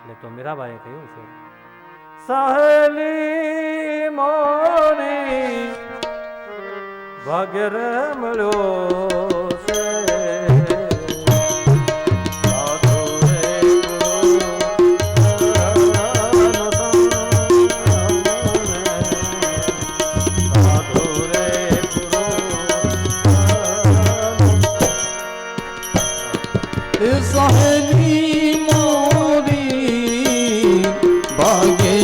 એટલે તો મીરાબાઈએ કહ્યું છે, સહેલી મોરી ભાગ્ય રે મળ્યો છે, સાધુ રે સાધુ રે સહેલી મોરી ભાગે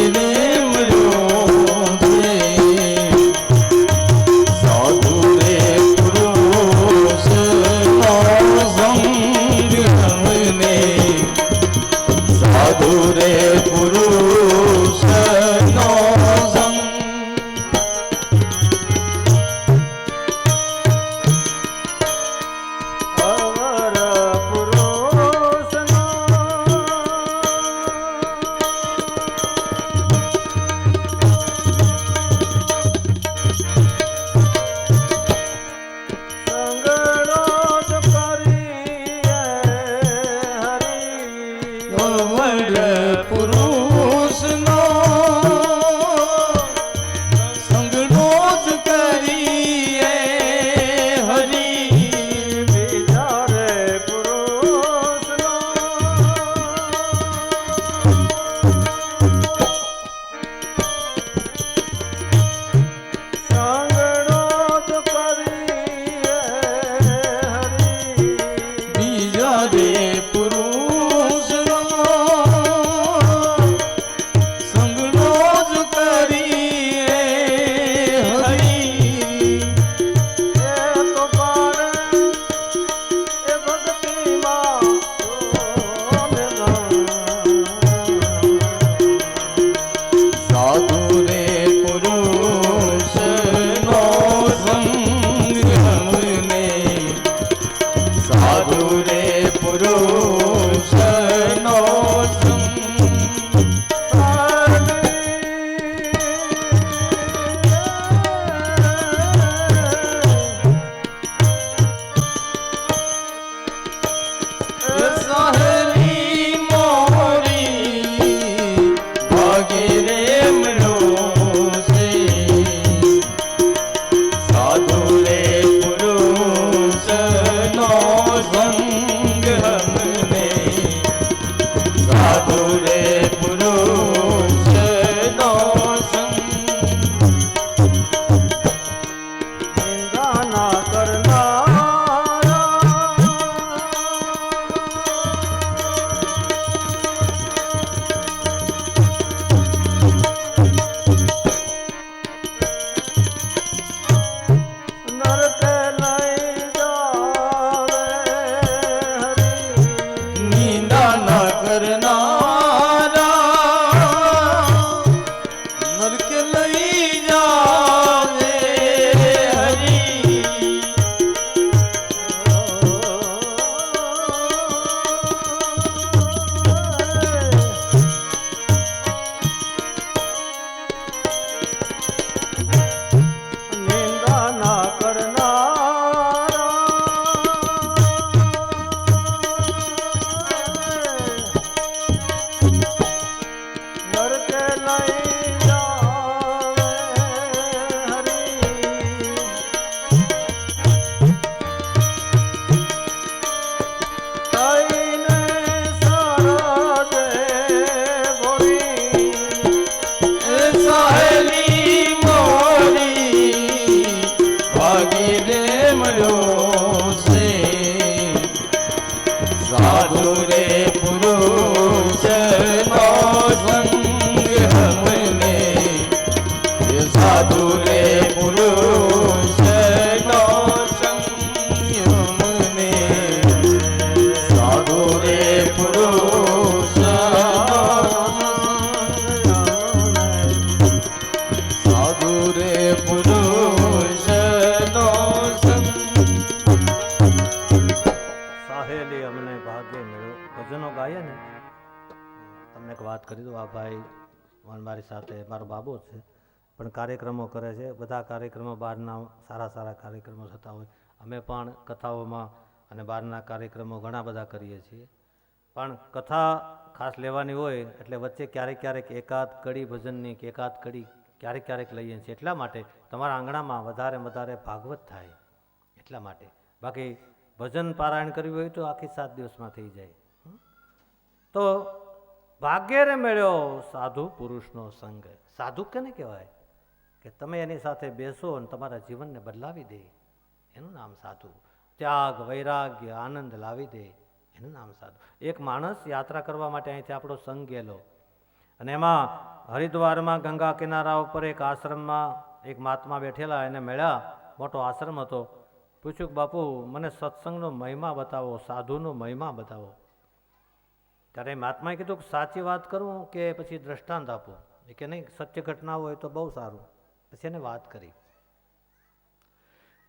રે મળ્યો છે, સાધુ રે પુરુષ નો સંગ મને, સાધુ રે પુરુષ નો સંગ. ભજનો ગાઈએ ને, તમને એક વાત કરી દઉં, આ ભાઈ મારી સાથે મારો બાબો છે, પણ કાર્યક્રમો કરે છે. બધા કાર્યક્રમો બહારના સારા સારા કાર્યક્રમો થતા હોય, અમે પણ કથાઓમાં અને બહારના કાર્યક્રમો ઘણા બધા કરીએ છીએ. પણ કથા ખાસ લેવાની હોય એટલે વચ્ચે ક્યારેક ક્યારેક એકાદ કડી ભજનની કે એકાદ કડી ક્યારેક ક્યારેક લઈએ છીએ. એટલા માટે તમારા આંગણામાં વધારે વધારે ભાગવત થાય એટલા માટે. બાકી ભજન પારાયણ કર્યું હોય તો આખી 7 દિવસમાં થઈ જાય. તો ભાગ્યે રે મળ્યો સાધુ પુરુષનો સંગ. સાધુ કેને કહેવાય? કે તમે એની સાથે બેસો અને તમારા જીવનને બદલાવી દે, એનું નામ સાધુ. ત્યાગ, વૈરાગ્ય, આનંદ લાવી દે, એનું નામ સાધુ. એક માણસ યાત્રા કરવા માટે અહીંથી આપણો સંઘ ગયેલો અને એમાં હરિદ્વારમાં ગંગા કિનારા ઉપર એક આશ્રમમાં એક મહાત્મા બેઠેલા, એને મળ્યા. મોટો આશ્રમ હતો. પૂછ્યું કે બાપુ મને સત્સંગનો મહિમા બતાવો, સાધુનો મહિમા બતાવો. ત્યારે મહાત્માએ કીધું કે સાચી વાત કરું કે પછી દ્રષ્ટાંત આપું? એ કે નહીં, સત્ય ઘટના હોય તો બહુ સારું. પછી એને વાત કરી.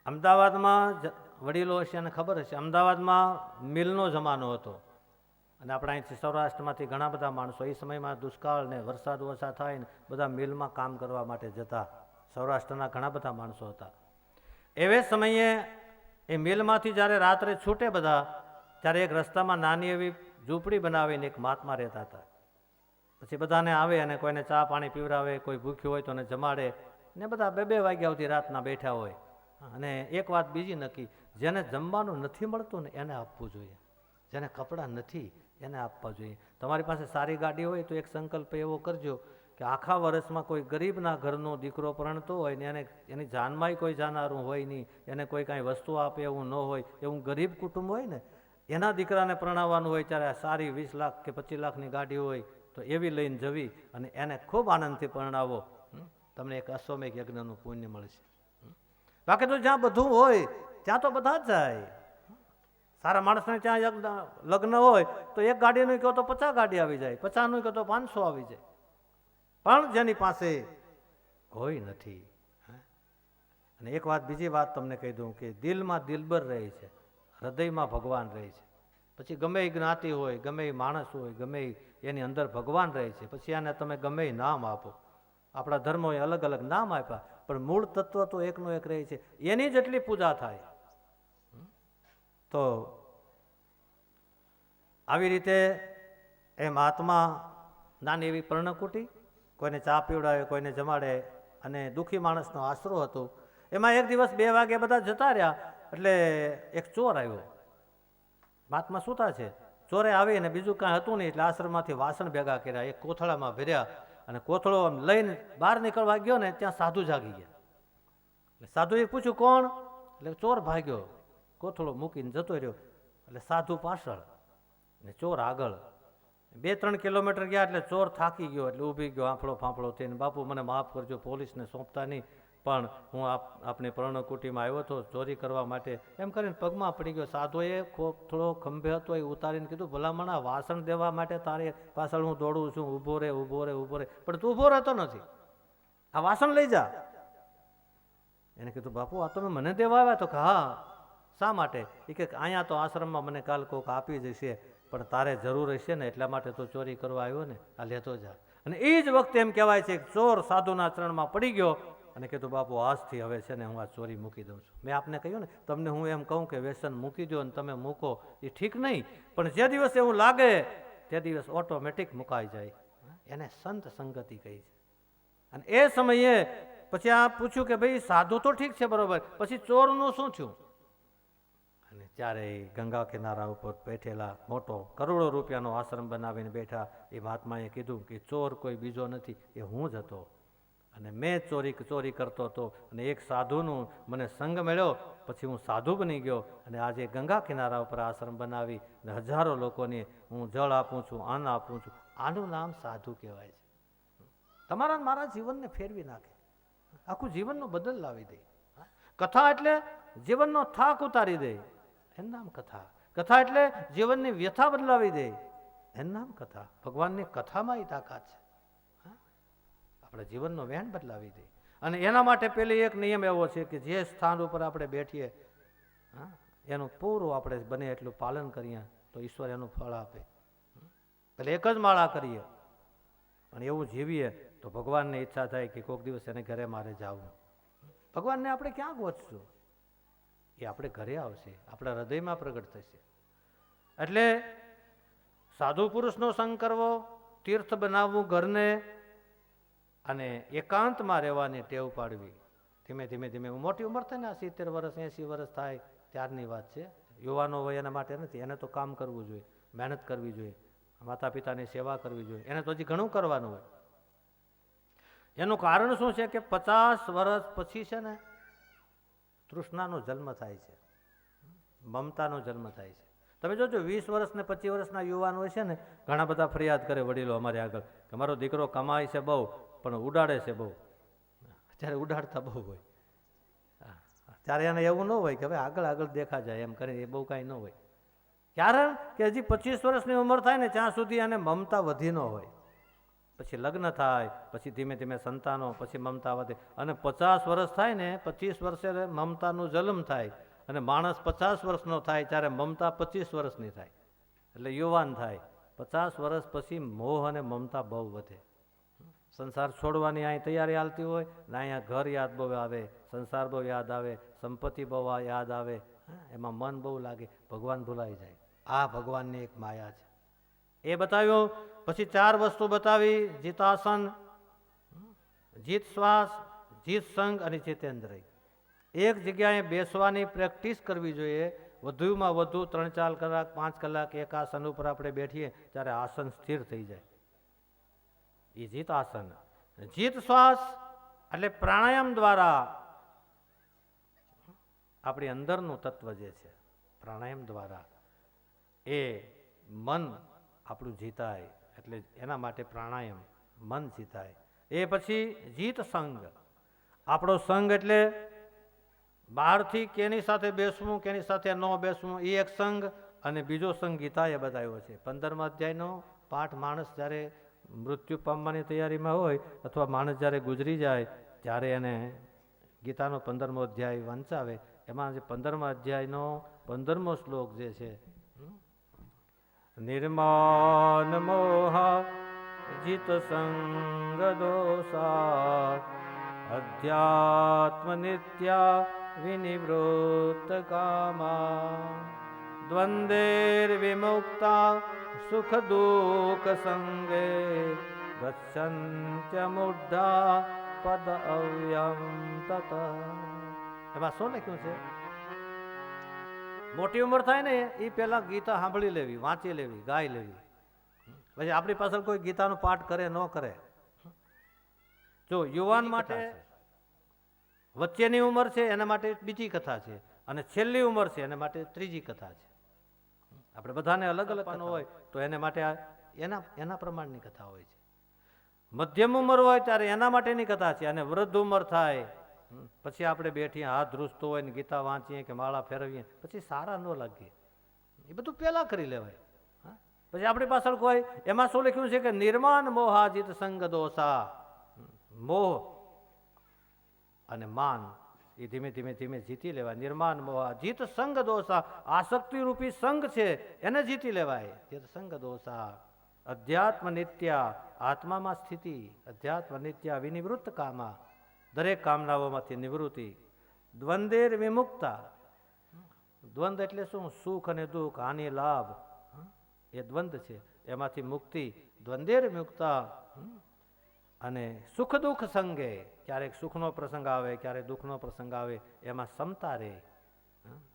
અમદાવાદમાં વડીલો હશે એને ખબર હશે, અમદાવાદમાં મિલનો જમાનો હતો અને આપણા અહીંથી સૌરાષ્ટ્રમાંથી ઘણા બધા માણસો એ સમયમાં દુષ્કાળ ને વરસાદ ઓછા થાય ને બધા મિલમાં કામ કરવા માટે જતા. સૌરાષ્ટ્રના ઘણા બધા માણસો હતા. એવે સમયે એ મિલમાંથી જ્યારે રાત્રે છૂટે બધા, ત્યારે એક રસ્તામાં નાની એવી ઝૂંપડી બનાવીને એક મહાત્મા રહેતા હતા. પછી બધાને આવે અને કોઈને ચા પાણી પીવડાવે, કોઈ ભૂખ્યું હોય તો એને જમાડે ને બધા 2-2 વાગ્યા સુધી રાતના બેઠા હોય. અને એક વાત બીજી નક્કી, જેને જમવાનું નથી મળતું ને એને આપવું જોઈએ, જેને કપડાં નથી એને આપવા જોઈએ. તમારી પાસે સારી ગાડી હોય તો એક સંકલ્પ એવો કરજો કે આખા વર્ષમાં કોઈ ગરીબના ઘરનો દીકરો પરણતો હોય ને એને એની જાનમાંય કોઈ જાનારું હોય નહીં, એને કોઈ કાંઈ વસ્તુ આપે એવું ન હોય, એવું ગરીબ કુટુંબ હોય ને એના દીકરાને પરણાવવાનું હોય ત્યારે સારી 20 લાખ કે 25 લાખની ગાડી હોય તો એવી લઈને જવી અને એને ખૂબ આનંદથી પરણાવો. તમને એક અશ્વમેઘ યજ્ઞનું પુણ્ય મળશે. બાકી તો જ્યાં બધું હોય ત્યાં તો બધા જ જાય. સારા માણસને ત્યાં લગ્ન હોય તો એક ગાડીનું કહો તો 50 ગાડી આવી જાય, 50નું કહો તો 500 આવી જાય. પણ જેની પાસે કોઈ નથી. અને એક વાત, બીજી વાત તમને કહી દઉં કે દિલમાં દિલબર રહે છે, હૃદયમાં ભગવાન રહે છે. પછી ગમે એ જ્ઞાતિ હોય, ગમે એ માણસ હોય, ગમે એની અંદર ભગવાન રહે છે. પછી આને તમે ગમે એ નામ આપો, આપણા ધર્મોએ અલગ અલગ નામ આપ્યા, પણ મૂળ તત્વ તો એકનો એક રહે છે. એની જેટલી પૂજા થાય. તો આવી રીતે એ મહાત્મા નાની એવી પર્ણકુટી, કોઈને ચા પીવડાવે, કોઈને જમાડે અને દુઃખી માણસનો આશરો હતો. એમાં એક દિવસ 2 વાગે બધા જતા રહ્યા એટલે એક ચોર આવ્યો. મહાત્મા સૂતા છે, ચોરે આવીને બીજું કાંઈ હતું નહીં એટલે આશ્રમમાંથી વાસણ ભેગા કર્યા, એક કોથળામાં ભર્યા અને કોથળો લઈને બહાર નીકળવા ગયો ને ત્યાં સાધુ જાગી ગયા. એટલે સાધુએ પૂછ્યું કોણ? એટલે ચોર ભાગ્યો, કોથળો મૂકીને જતો રહ્યો. એટલે સાધુ પાછળ ને ચોર આગળ. 2-3 કિલોમીટર ગયા એટલે ચોર થાકી ગયો એટલે ઊભી ગયો આંફળો ફાંફળો થઈને, બાપુ મને માફ કરજો, પોલીસને સોંપતા નહીં, પણ હું આપની પર્ણકુટીમાં આવ્યો હતો ચોરી કરવા માટે, એમ કરીને પગમાં પડી ગયો. સાધુએ થોડો ખંભે હતો એ ઉતારીને કીધું ભલામણા વાસણ દેવા માટે તારે પાછળ હું દોડું છું, ઊભો રે ઊભો રે ઊભો રે, પણ તું ઊભો રહેતો નથી, આ વાસણ લઈ જા. એને કીધું બાપુ આ તમે મને દેવા આવ્યા? તો કે હા. શા માટે? એ કે અહીંયા તો આશ્રમમાં મને કાલ કોક આપી જશે, પણ તારે જરૂર હશે ને એટલા માટે તો ચોરી કરવા આવ્યો ને, આ લેતો જા. અને એ જ વખતે એમ કહેવાય છે કે ચોર સાધુના ચરણમાં પડી ગયો અને કીધું બાપુ આજથી હવે છે ને હું આ ચોરી મૂકી દઉં છું. મેં આપને કહ્યું ને, તમને હું એમ કહું કે વ્યસન મૂકી દો અને તમે મૂકો એ ઠીક નહીં, પણ જે દિવસ એવું લાગે તે દિવસ ઓટોમેટિક મુકાઈ જાય. એને સંત સંગતિ કહી છે. અને એ સમયે પછી આ પૂછ્યું કે ભાઈ સાધુ તો ઠીક છે બરોબર, પછી ચોરનું શું થયું? અને ત્યારે ગંગા કિનારા ઉપર બેઠેલા મોટો કરોડો રૂપિયાનો આશ્રમ બનાવીને બેઠા એ મહાત્માએ કીધું કે ચોર કોઈ બીજો નથી, એ હું જ હતો. અને મેં ચોરી કરતો હતો અને એક સાધુનું મને સંગ મળ્યો, પછી હું સાધુ બની ગયો અને આજે ગંગા કિનારા ઉપર આશ્રમ બનાવી અને હજારો લોકોને હું જળ આપું છું, અન્ન આપું છું. આનું નામ સાધુ કહેવાય છે. તમારા મારા જીવનને ફેરવી નાખે, આખું જીવનનો બદલ લાવી દે. કથા એટલે જીવનનો થાક ઉતારી દે, એનું નામ કથા. કથા એટલે જીવનની વ્યથા બદલાવી દે, એનું નામ કથા. ભગવાનની કથામાં એ તાકાત છે, આપણા જીવનનો વહેણ બદલાવી દે. અને એના માટે પેલી એક નિયમ એવો છે કે જે સ્થાન ઉપર આપણે બેઠીએ એનું પૂરું આપણે બને એટલું પાલન કરીએ તો ઈશ્વર એનું ફળ આપે. એટલે એક જ માળા કરીએ અને એવું જીવીએ તો ભગવાનને ઈચ્છા થાય કે કોઈક દિવસ એને ઘરે મારે જાવું. ભગવાનને આપણે ક્યાં ગોતશું? એ આપણે ઘરે આવશે, આપણા હૃદયમાં પ્રગટ થશે. એટલે સાધુ પુરુષનો સંગ કરવો, તીર્થ બનાવવું ઘરને, અને એકાંતમાં રહેવાની ટેવ પાડવી. ધીમે ધીમે ધીમે મોટી ઉંમર થાય ને, 70 વર્ષ 80 વર્ષ થાય ત્યારની વાત છે. યુવાનો હોય એના માટે નથી. એને તો કામ કરવું જોઈએ, મહેનત કરવી જોઈએ, માતા પિતાની સેવા કરવી જોઈએ. એને તો હજી ઘણું કરવાનું હોય. એનું કારણ શું છે કે 50 વર્ષ પછી છે ને તૃષ્ણાનો જન્મ થાય છે, મમતાનો જન્મ થાય છે. તમે જોજો 20 વર્ષ ને 25 વર્ષના યુવાન હોય છે ને, ઘણા બધા ફરિયાદ કરે વડીલો અમારે આગળ કે મારો દીકરો કમાય છે બહુ પણ ઉડાડે છે બહુ. ત્યારે ઉડાડતા બહુ હોય, ત્યારે એને એવું ન હોય કે હવે આગળ આગળ દેખા જાય એમ કરીને, એ બહુ કાંઈ ન હોય. કારણ કે હજી 25 વર્ષની ઉંમર થાય ને ત્યાં સુધી એને મમતા વધી ન હોય. પછી લગ્ન થાય, પછી ધીમે ધીમે સંતાનો, પછી મમતા વધે, અને 50 વર્ષ થાય ને 25 વર્ષે મમતાનો જન્મ થાય, અને માણસ 50 વર્ષનો થાય ત્યારે મમતા 25 વર્ષની થાય, એટલે યુવાન થાય. 50 વર્ષ પછી મોહ અને મમતા બહુ વધે. સંસાર છોડવાની અહીં તૈયારી હાલતી હોય ને, અહીંયા ઘર યાદ બહુ આવે, સંસાર બહુ યાદ આવે, સંપત્તિ બહુ યાદ આવે, એમાં મન બહુ લાગે, ભગવાન ભૂલાઈ જાય. આ ભગવાનની એક માયા છે. એ બતાવ્યું. પછી 4 વસ્તુ બતાવી: જીતાસન, જીત શ્વાસ, જીત સંગ અને જીતેન્દ્રિય. એક જગ્યાએ બેસવાની પ્રેક્ટિસ કરવી જોઈએ. વધુમાં વધુ 3-4 કલાક 5 કલાક એક આસન ઉપર આપણે બેઠીએ ત્યારે આસન સ્થિર થઈ જાય. એ જીત આસન. જીત શ્વાસ એટલે પ્રાણાયામ દ્વારા આપણી અંદરનું તત્વ જે છે, પ્રાણાયામ દ્વારા એ મન આપણું જીતાય, એટલે એના માટે પ્રાણાયામ, મન જીતાય. એ પછી જીત સંગ. આપણો સંગ એટલે બહારથી કેની સાથે બેસવું, કેની સાથે ન બેસવું, એ એક સંગ. અને બીજો સંગ ગીતાએ બતાવ્યો છે. 15મા અધ્યાયનો પાઠ માણસ જ્યારે મૃત્યુ પામવાની તૈયારીમાં હોય, અથવા માણસ જ્યારે ગુજરી જાય ત્યારે એને ગીતાનો 15મો અધ્યાય વંચાવે. એમાં જે 15મા અધ્યાયનો 15મો શ્લોક જે છે, નિર્માન મોહ જીત સંગ દોષા અધ્યાત્મ નિત્યા વિનિવૃત્ત કામા દ્વંદેર વિમુક્તા સુખ દુઃખ સંગે ગચ્છન્ત્ય મૂઢા પદ અવ્યમ તત. એમાં શું લખ્યું છે? મોટી ઉંમર થાય ને એ પહેલા ગીતા સાંભળી લેવી, વાંચી લેવી, ગાઈ લેવી. પછી આપણી પાછળ કોઈ ગીતાનો પાઠ કરે ન કરે. જો યુવાન માટે વચ્ચેની ઉંમર છે એના માટે બીજી કથા છે, અને છેલ્લી ઉંમર છે એના માટે ત્રીજી કથા છે. આપણે બધાને અલગ અલગ હોય તો એને માટે એના પ્રમાણની કથા હોય છે. મધ્યમ ઉંમર હોય ત્યારે એના માટેની કથા છે, અને વૃદ્ધ ઉંમર થાય પછી આપણે બેઠીએ, હાથ ધ્રુજતો હોય ને ગીતા વાંચીએ કે માળા ફેરવીએ, પછી સારા ન લાગીએ. એ બધું પહેલા કરી લેવાય. પછી આપણી પાછળ કોઈ એમાં શું લખ્યું છે કે નિર્માન મોહાજીત સંગ દોષા. મોહ અને માન એ ધીમે ધીમે ધીમે જીતી લેવાય. નિર્માન મોહ જીત સંગ દોષા, આસક્તિ રૂપી સંગ છે એને જીતી લેવાય. જીત સંગ દોષા અધ્યાત્મ નિત્યા, આત્મામાં સ્થિતિ. અધ્યાત્મ નિત્યા વિનિવૃત્ત કામા, દરેક કામનાઓમાંથી નિવૃત્તિ. દ્વંદેર વિમુક્તા. દ્વંદ એટલે શું? સુખ અને દુઃખ, હાનિ લાભ, એ દ્વંદ છે, એમાંથી મુક્તિ. દ્વંદેર મુક્તા. અને સુખ દુઃખ સંગે, ક્યારેક સુખનો પ્રસંગ આવે, ક્યારેક દુઃખનો પ્રસંગ આવે, એમાં સમતા રહે,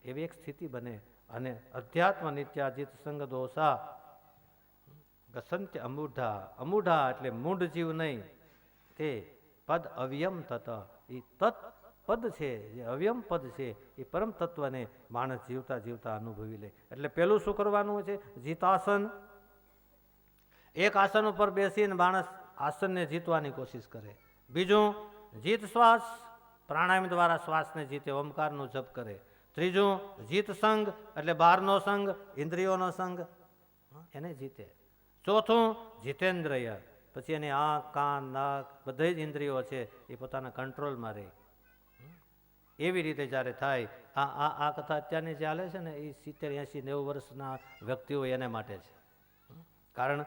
એવી એક સ્થિતિ બને. અને અધ્યાત્મ નિત્યાજીત સંગ દોષા ગસંત્ય અમૂઢા. અમૂઢા એટલે મૂઢ જીવ નહીં, તે પદ અવ્યમ તત. એ તત પદ છે, જે અવ્યમ પદ છે, એ પરમ તત્વને માણસ જીવતા જીવતા અનુભવી લે. એટલે પેલું શું કરવાનું છે? જીતાસન. એક આસન ઉપર બેસીને માણસ આસનને જીતવાની કોશિશ કરે. બીજું જીત શ્વાસ, પ્રાણાયામ દ્વારા શ્વાસને જીતે, ઓમકારનો જપ કરે. ત્રીજું જીત સંગ એટલે બહારનો સંગ, ઇન્દ્રિયોનો સંગ, એને જીતે. ચોથું જીતેન્દ્રિય, પછી એની આંખ, કાન, નાક બધી જ ઇન્દ્રિયો છે એ પોતાના કંટ્રોલમાં રહે. એવી રીતે જ્યારે થાય, આ કથા અત્યારની જે ચાલે છે ને એ 70, 80, 90 વર્ષના વ્યક્તિઓ એને માટે છે. કારણ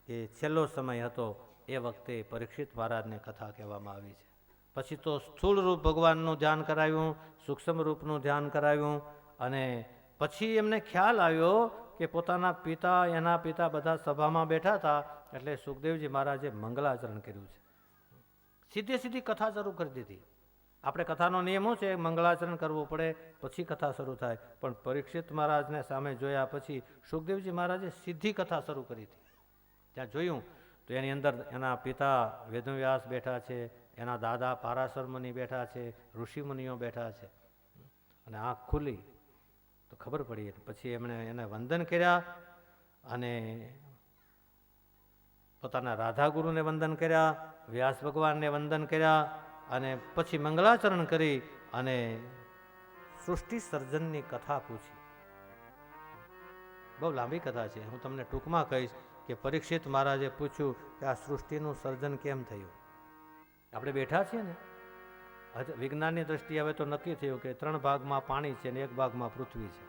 કે છેલ્લો સમય હતો એ વખતે પરીક્ષિત મહારાજને કથા કહેવામાં આવી છે. પછી તો સ્થૂળ રૂપ ભગવાનનું ધ્યાન કરાવ્યું, સૂક્ષ્મ રૂપનું ધ્યાન કરાવ્યું, અને પછી એમને ખ્યાલ આવ્યો કે પોતાના પિતા એના પિતા બધા સભામાં બેઠા હતા એટલે સુખદેવજી મહારાજે મંગલાચરણ કર્યું છે. સીધે સીધી કથા શરૂ કરી દીધી. આપણે કથાનો નિયમ શું છે? મંગલાચરણ કરવું પડે પછી કથા શરૂ થાય. પણ પરીક્ષિત મહારાજને સામે જોયા પછી સુખદેવજી મહારાજે સીધી કથા શરૂ કરી હતી. ત્યાં જોયું તો એની અંદર એના પિતા વેદવ્યાસ બેઠા છે, એના દાદા પારાશર મુનિ બેઠા છે, ઋષિમુનિઓ બેઠા છે. અને આંખ ખુલી તો ખબર પડી. પછી એમણે એને વંદન કર્યા અને પોતાના રાધા ગુરુને વંદન કર્યા, વ્યાસ ભગવાનને વંદન કર્યા અને પછી મંગલાચરણ કરી અને સૃષ્ટિ સર્જનની કથા પૂછી. બહુ લાંબી કથા છે, હું તમને ટૂંકમાં કહીશ કે પરીક્ષિત મહારાજે પૂછ્યું કે આ સૃષ્ટિનું સર્જન કેમ થયું. આપણે બેઠા છીએ ને, વિજ્ઞાનની દ્રષ્ટિએ હવે તો નક્કી થયું કે 3 ભાગમાં પાણી છે ને 1 ભાગમાં પૃથ્વી છે.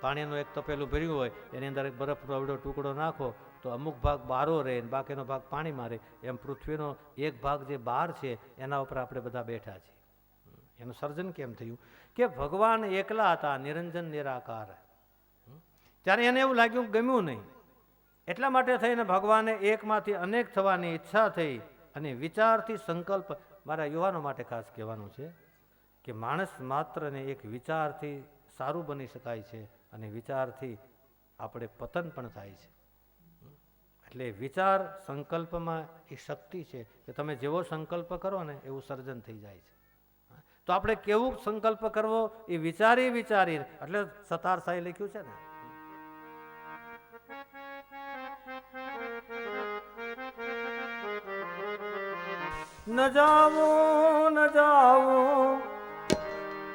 પાણીનું એક તપેલું ભર્યું હોય એની અંદર એક બરફનો અવડો ટુકડો નાખો તો અમુક ભાગ બહારો રહે ને બાકીનો ભાગ પાણીમાં રહે. એમ પૃથ્વીનો એક ભાગ જે બહાર છે એના ઉપર આપણે બધા બેઠા છીએ. એનું સર્જન કેમ થયું? કે ભગવાન એકલા હતા, નિરંજન નિરાકાર. ત્યારે એને એવું લાગ્યું ગમ્યું નહીં, એટલા માટે થઈને ભગવાને એકમાંથી અનેક થવાની ઈચ્છા થઈ અને વિચારથી સંકલ્પ. મારા યુવાનો માટે ખાસ કહેવાનું છે કે માણસ માત્રને એક વિચારથી સારું બની શકાય છે અને વિચારથી આપણે પતન પણ થાય છે. એટલે વિચાર સંકલ્પમાં એ શક્તિ છે કે તમે જેવો સંકલ્પ કરો ને એવું સર્જન થઈ જાય છે. તો આપણે કેવું સંકલ્પ કરવો એ વિચારી એટલે સતાર સાઈ લખ્યું છે ને, ન જાવું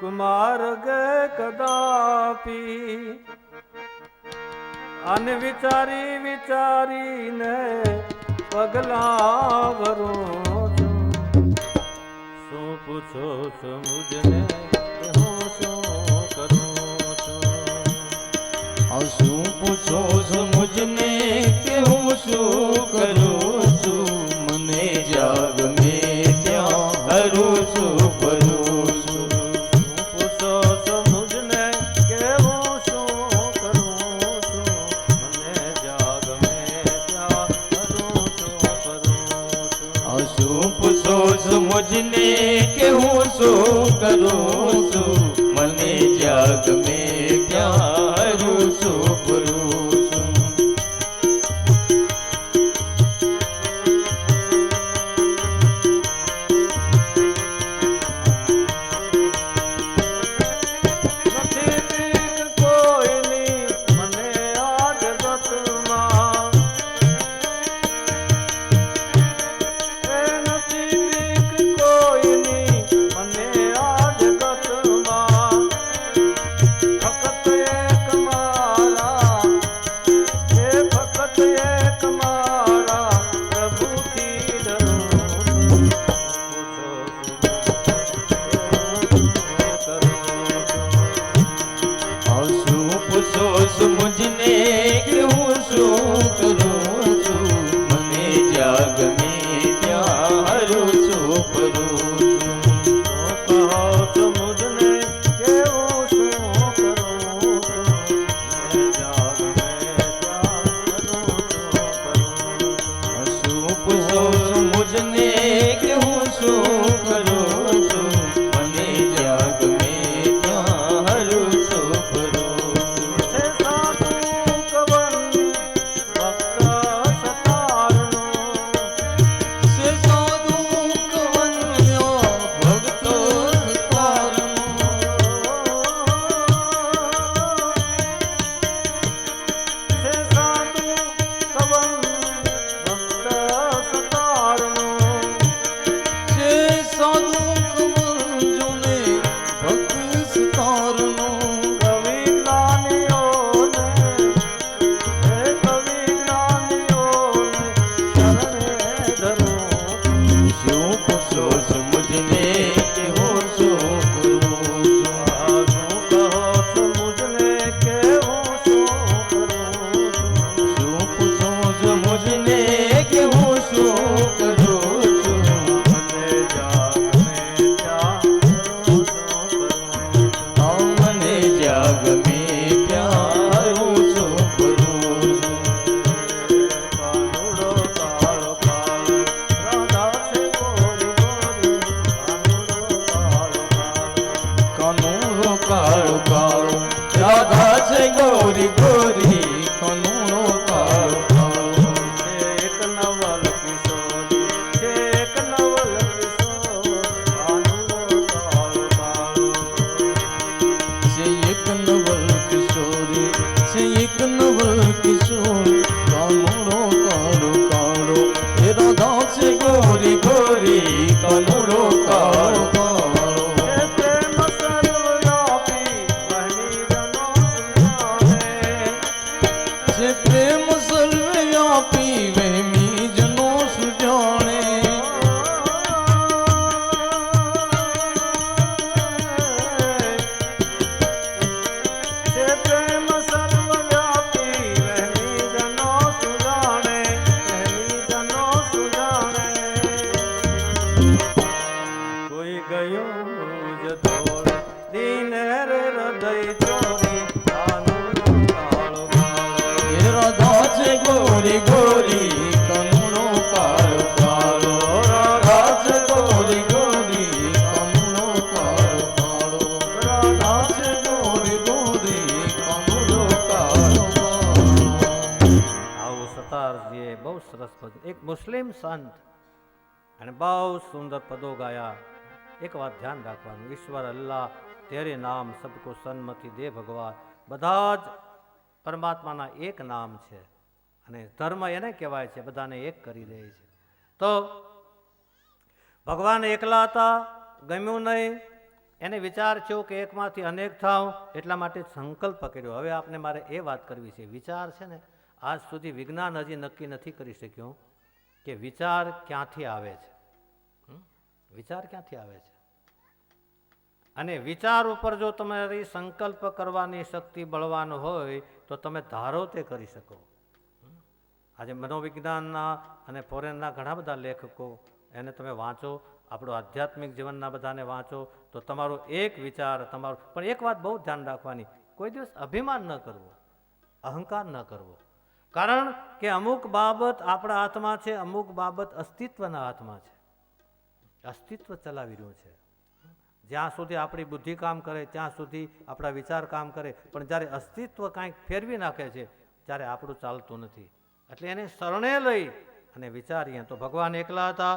કુમાર ગે કદાપી, અને વિચારીને પગલા ભરું છું. શું પૂછો છો મુજને કે હું શું કરું છું? શું પૂછો છો મુજને કે હું શું કરું છું? મને જાગ મેં ત્યાં હરું છું ભરું છું. પૂછો છો મુજને કે હું શું કરું છું? મને જાગ મેં ત્યાં હરું છું ભરું છું. શું પૂછો છો મુજને કે હું શું કરું છું? મને જાગ મેં ત્યાં હરું છું ભરું છું. ગોરી ચોરી કાનુડો કાળો કાળો. એ રાધા છે ગોરી ગોરી કનુડો કાળો કાળો. રાધા છે ગોરી ગોરી કનુડો કાળો કાળો. રાધા છે ગોરી ગોરી કનુડો કાળો કાળો. આવું સતારજીએ બહુ સરસ ભજન, એક મુસ્લિમ સંત અને બહુ સુંદર પદો ગાયા. એક વાત ધ્યાન રાખવાનું, ઈશ્વર અલ્લાહ તેરે નામ સબકો સન્મતિ દે ભગવાન. બધા જ પરમાત્માના એક નામ છે અને ધર્મ એને કહેવાય છે, બધાને એક કરી દે છે. તો ભગવાન એકલા હતા, ગમ્યું નહીં, એને વિચાર થયો કે એકમાંથી અનેક થાવ, એટલા માટે સંકલ્પ કર્યો. હવે આપને મારે એ વાત કરવી છે, વિચાર છે ને, આજ સુધી વિજ્ઞાન હજી નક્કી નથી કરી શક્યું કે વિચાર ક્યાંથી આવે છે. વિચાર ક્યાંથી આવે છે? અને વિચાર ઉપર જો તમારી સંકલ્પ કરવાની શક્તિ બળવાન હોય તો તમે ધારો તે કરી શકો. આજે મનોવિજ્ઞાનના અને ફોરેનના ઘણા બધા લેખકો, એને તમે વાંચો, આપણો આધ્યાત્મિક જીવનના બધાને વાંચો, તો તમારો એક વિચાર તમારો. પણ એક વાત બહુ ધ્યાન રાખવાની, કોઈ દિવસ અભિમાન ન કરવો, અહંકાર ન કરવો. કારણ કે અમુક બાબત આપણા હાથમાં છે, અમુક બાબત અસ્તિત્વના હાથમાં છે. અસ્તિત્વ ચલાવી રહ્યું છે. જ્યાં સુધી આપણી બુદ્ધિ કામ કરે ત્યાં સુધી આપણા વિચાર કામ કરે, પણ જ્યારે અસ્તિત્વ કાંઈક ફેરવી નાખે છે ત્યારે આપણું ચાલતું નથી. એટલે એને શરણે લઈ અને વિચારીએ. તો ભગવાન એકલા હતા,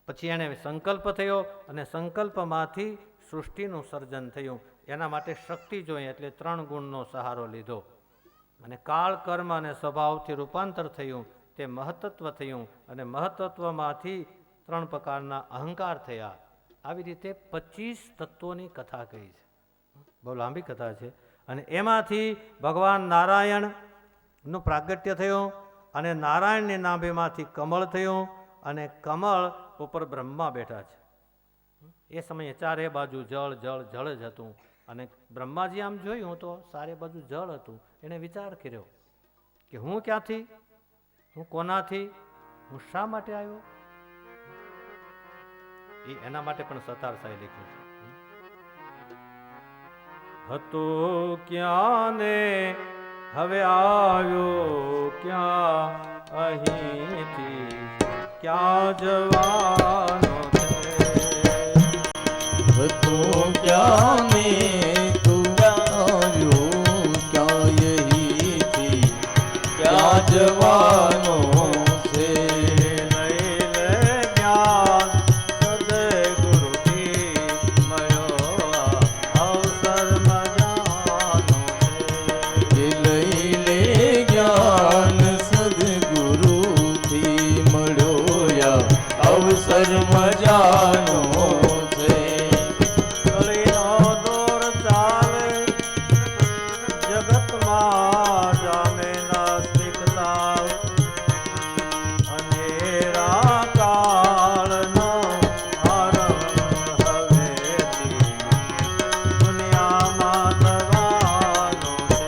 પછી એને સંકલ્પ થયો અને સંકલ્પમાંથી સૃષ્ટિનું સર્જન થયું. એના માટે શક્તિ જોઈએ, એટલે 3 ગુણનો સહારો લીધો અને કાળ, કર્મ અને સ્વભાવથી રૂપાંતર થયું. તે મહત્તત્વ થયું અને મહત્તત્વમાંથી 3 પ્રકારના અહંકાર થયા. આવી રીતે 25 તત્વોની કથા કહી છે. બહુ લાંબી કથા છે. અને એમાંથી ભગવાન નારાયણનું પ્રાગટ્ય થયું અને નારાયણની નાભીમાંથી કમળ થયું અને કમળ ઉપર બ્રહ્મા બેઠા છે. એ સમયે ચારે બાજુ જળ જળ જળ જ હતું અને બ્રહ્માજી આમ જોયું તો ચારે બાજુ જળ હતું. એણે વિચાર કર્યો કે હું ક્યાંથી, હું કોનાથી, હું શા માટે આવ્યો. એના માટે પણ સતાર સાહેબ લખ્યું છે. હતો ક્યાં ને હવે આવ્યો ક્યાં, અહીંથી ક્યાં જવાનો છે. હતો ક્યાં ને તું આવ્યો ક્યાં, અહીંથી ક્યાં જવાનો છે. અવસર મજાનો છે. કળીનો દોર ચાલે જગતમાં, જામે નાસ્તિકતા અંધેરા કાળનો આરંભ હવેથી દુનિયામાં થવાનો છે.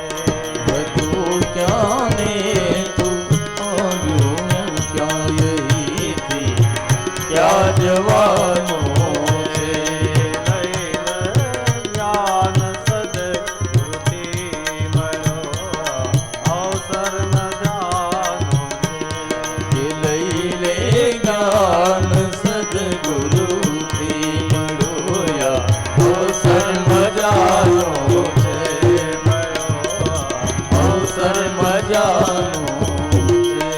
બધું ક્યાં ને તું આવ્યો ક્યાં, અહીંથી ક્યાં જવાનો છે. જ્ઞાન સદગુરુથી મળ્યો અવસર મજાનો કે લઈ લે જ્ઞાન સદગુરુથી મળ્યો અવસર મજાનો છે. અવસર મજાનો છે.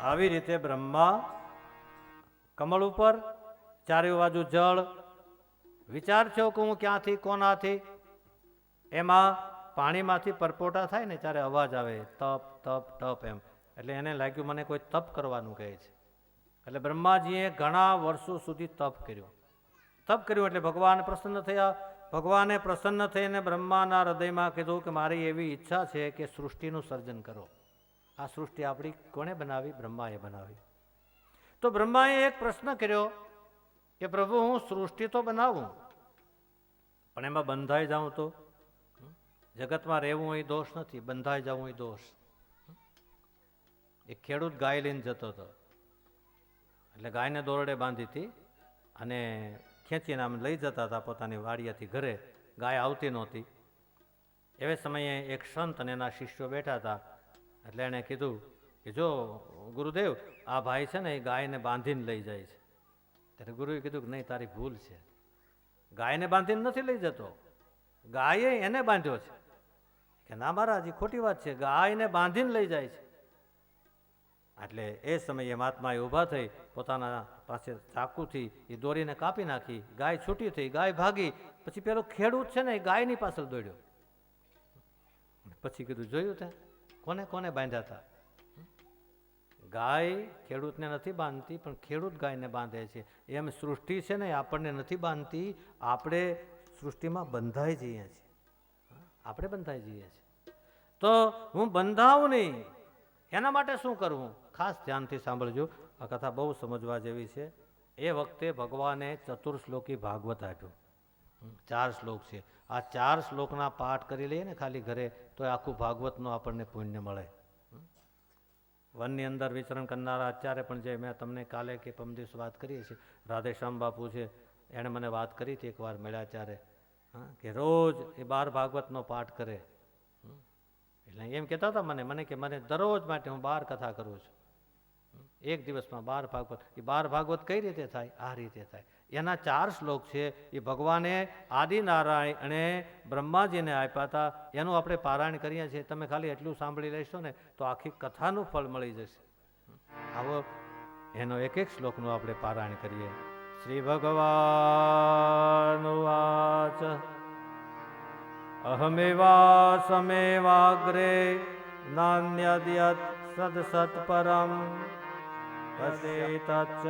આવી રીતે બ્રહ્મા કમળ ઉપર, ચારે બાજુ જળ. વિચાર છો કે હું ક્યાંથી, કોનાથી. એમાં પાણીમાંથી પરપોટા થાય ને ત્યારે અવાજ આવે, તપ તપ તપ એમ. એટલે એને લાગ્યું મને કોઈ તપ કરવાનું કહે છે. એટલે બ્રહ્માજીએ ઘણા વર્ષો સુધી તપ કર્યું. તપ કર્યું એટલે ભગવાન પ્રસન્ન થયા. ભગવાને પ્રસન્ન થઈને બ્રહ્માના હૃદયમાં કીધું કે મારી એવી ઈચ્છા છે કે સૃષ્ટિનું સર્જન કરો. આ સૃષ્ટિ આપણી કોણે બનાવી? બ્રહ્માએ બનાવી. તો બ્રહ્માએ એક પ્રશ્ન કર્યો કે પ્રભુ હું સૃષ્ટિ તો બનાવું પણ એમાં બંધાઈ જાઉં તો? જગતમાં રહેવું એ દોષ નથી, બંધાઈ જવું એ દોષ. એક ખેડૂત ગાય લઈને જતો હતો, એટલે ગાયને દોરડે બાંધી હતી અને ખેંચીને આમ લઈ જતા હતા પોતાની વાડિયાથી ઘરે. ગાય આવતી નહોતી. એવે સમયે એક સંત અને એના શિષ્યો બેઠા હતા. એટલે એણે કીધું કે જો ગુરુદેવ, આ ભાઈ છે ને એ ગાયને બાંધીને લઈ જાય છે. ત્યારે ગુરુએ કીધું કે નહીં, તારી ભૂલ છે. ગાયને બાંધીને નથી લઈ જતો, ગાયે એને બાંધ્યો છે. કે ના મહારાજ, એ ખોટી વાત છે, ગાયને બાંધીને લઈ જાય છે. એટલે એ સમયે મહાત્માએ ઊભા થઈ પોતાના પાસે ચાકુથી એ દોરીને કાપી નાખી. ગાય છૂટી થઈ, ગાય ભાગી. પછી પેલો ખેડૂત છે ને એ ગાયની પાછળ દોડ્યો. પછી કીધું જોયું તે કોને કોને બાંધ્યા હતા? ગાય ખેડૂતને નથી બાંધતી, પણ ખેડૂત ગાયને બાંધે છે. એમ સૃષ્ટિ છે ને આપણને નથી બાંધતી, આપણે સૃષ્ટિમાં બંધાઈ જઈએ છીએ. આપણે બંધાઈ જઈએ છીએ. તો હું બંધાવું નહીં, એના માટે શું કરવું? ખાસ ધ્યાનથી સાંભળજો, આ કથા બહુ સમજવા જેવી છે. એ વખતે ભગવાને ચતુર્શ્લોકી ભાગવત આપ્યું. 4 શ્લોક છે. આ 4 શ્લોકના પાઠ કરી લઈએ ને ખાલી ઘરે, તો આખું ભાગવતનું આપણને પુણ્ય મળે. વનની અંદર વિચરણ કરનારા આચાર્ય પણ, જે મેં તમને કાલે કે પરમ દિવસ વાત કરીએ છીએ, રાધેશ્યામ બાપુ છે, એણે મને વાત કરી હતી એકવાર મળ્યા ત્યારે, કે રોજ એ 12 ભાગવતનો પાઠ કરે. એટલે એમ કહેતા હતા મને કે મને દરરોજ માટે હું 12 કથા કરું છું. એક દિવસમાં 12 ભાગવત. એ 12 ભાગવત કઈ રીતે થાય? આ રીતે થાય. એના 4 શ્લોક છે, એ ભગવાને આદિનારાયણ અને બ્રહ્માજીને આપ્યા હતા. એનું આપણે પારાયણ કરીએ છીએ. તમે ખાલી એટલું સાંભળી લેશો ને તો આખી કથાનું ફળ મળી જશે. આવો એનો એક એક શ્લોકનું આપણે પારાયણ કરીએ. શ્રી ભગવાન વાચ અહમેવાસમેવાગ્રે નાન્યદ્યત સદસત્પરમ તસ્તચ્ચ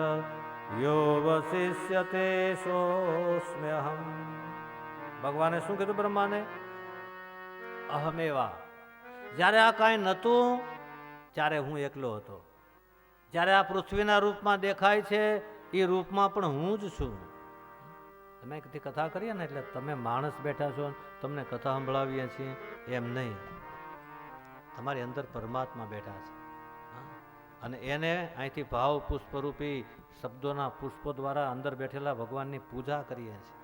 યો વસિષ્યતે સોસ્મ્યહમ. ભગવાને શું કીધું બ્રહ્માને? અહમેવા. જ્યારે આ કાંઈ નહોતું ત્યારે હું એકલો હતો. જ્યારે આ પૃથ્વીના રૂપમાં દેખાય છે એ રૂપમાં પણ હું જ છું. તમે કથા કરીએ ને એટલે તમે માણસ બેઠા છો, તમને કથા સંભળાવીએ છીએ એમ નહીં. તમારી અંદર પરમાત્મા બેઠા છે, અને એને અહીંથી ભાવ પુષ્પરૂપી શબ્દોના પુષ્પો દ્વારા અંદર બેઠેલા ભગવાનની પૂજા કરીએ છીએ.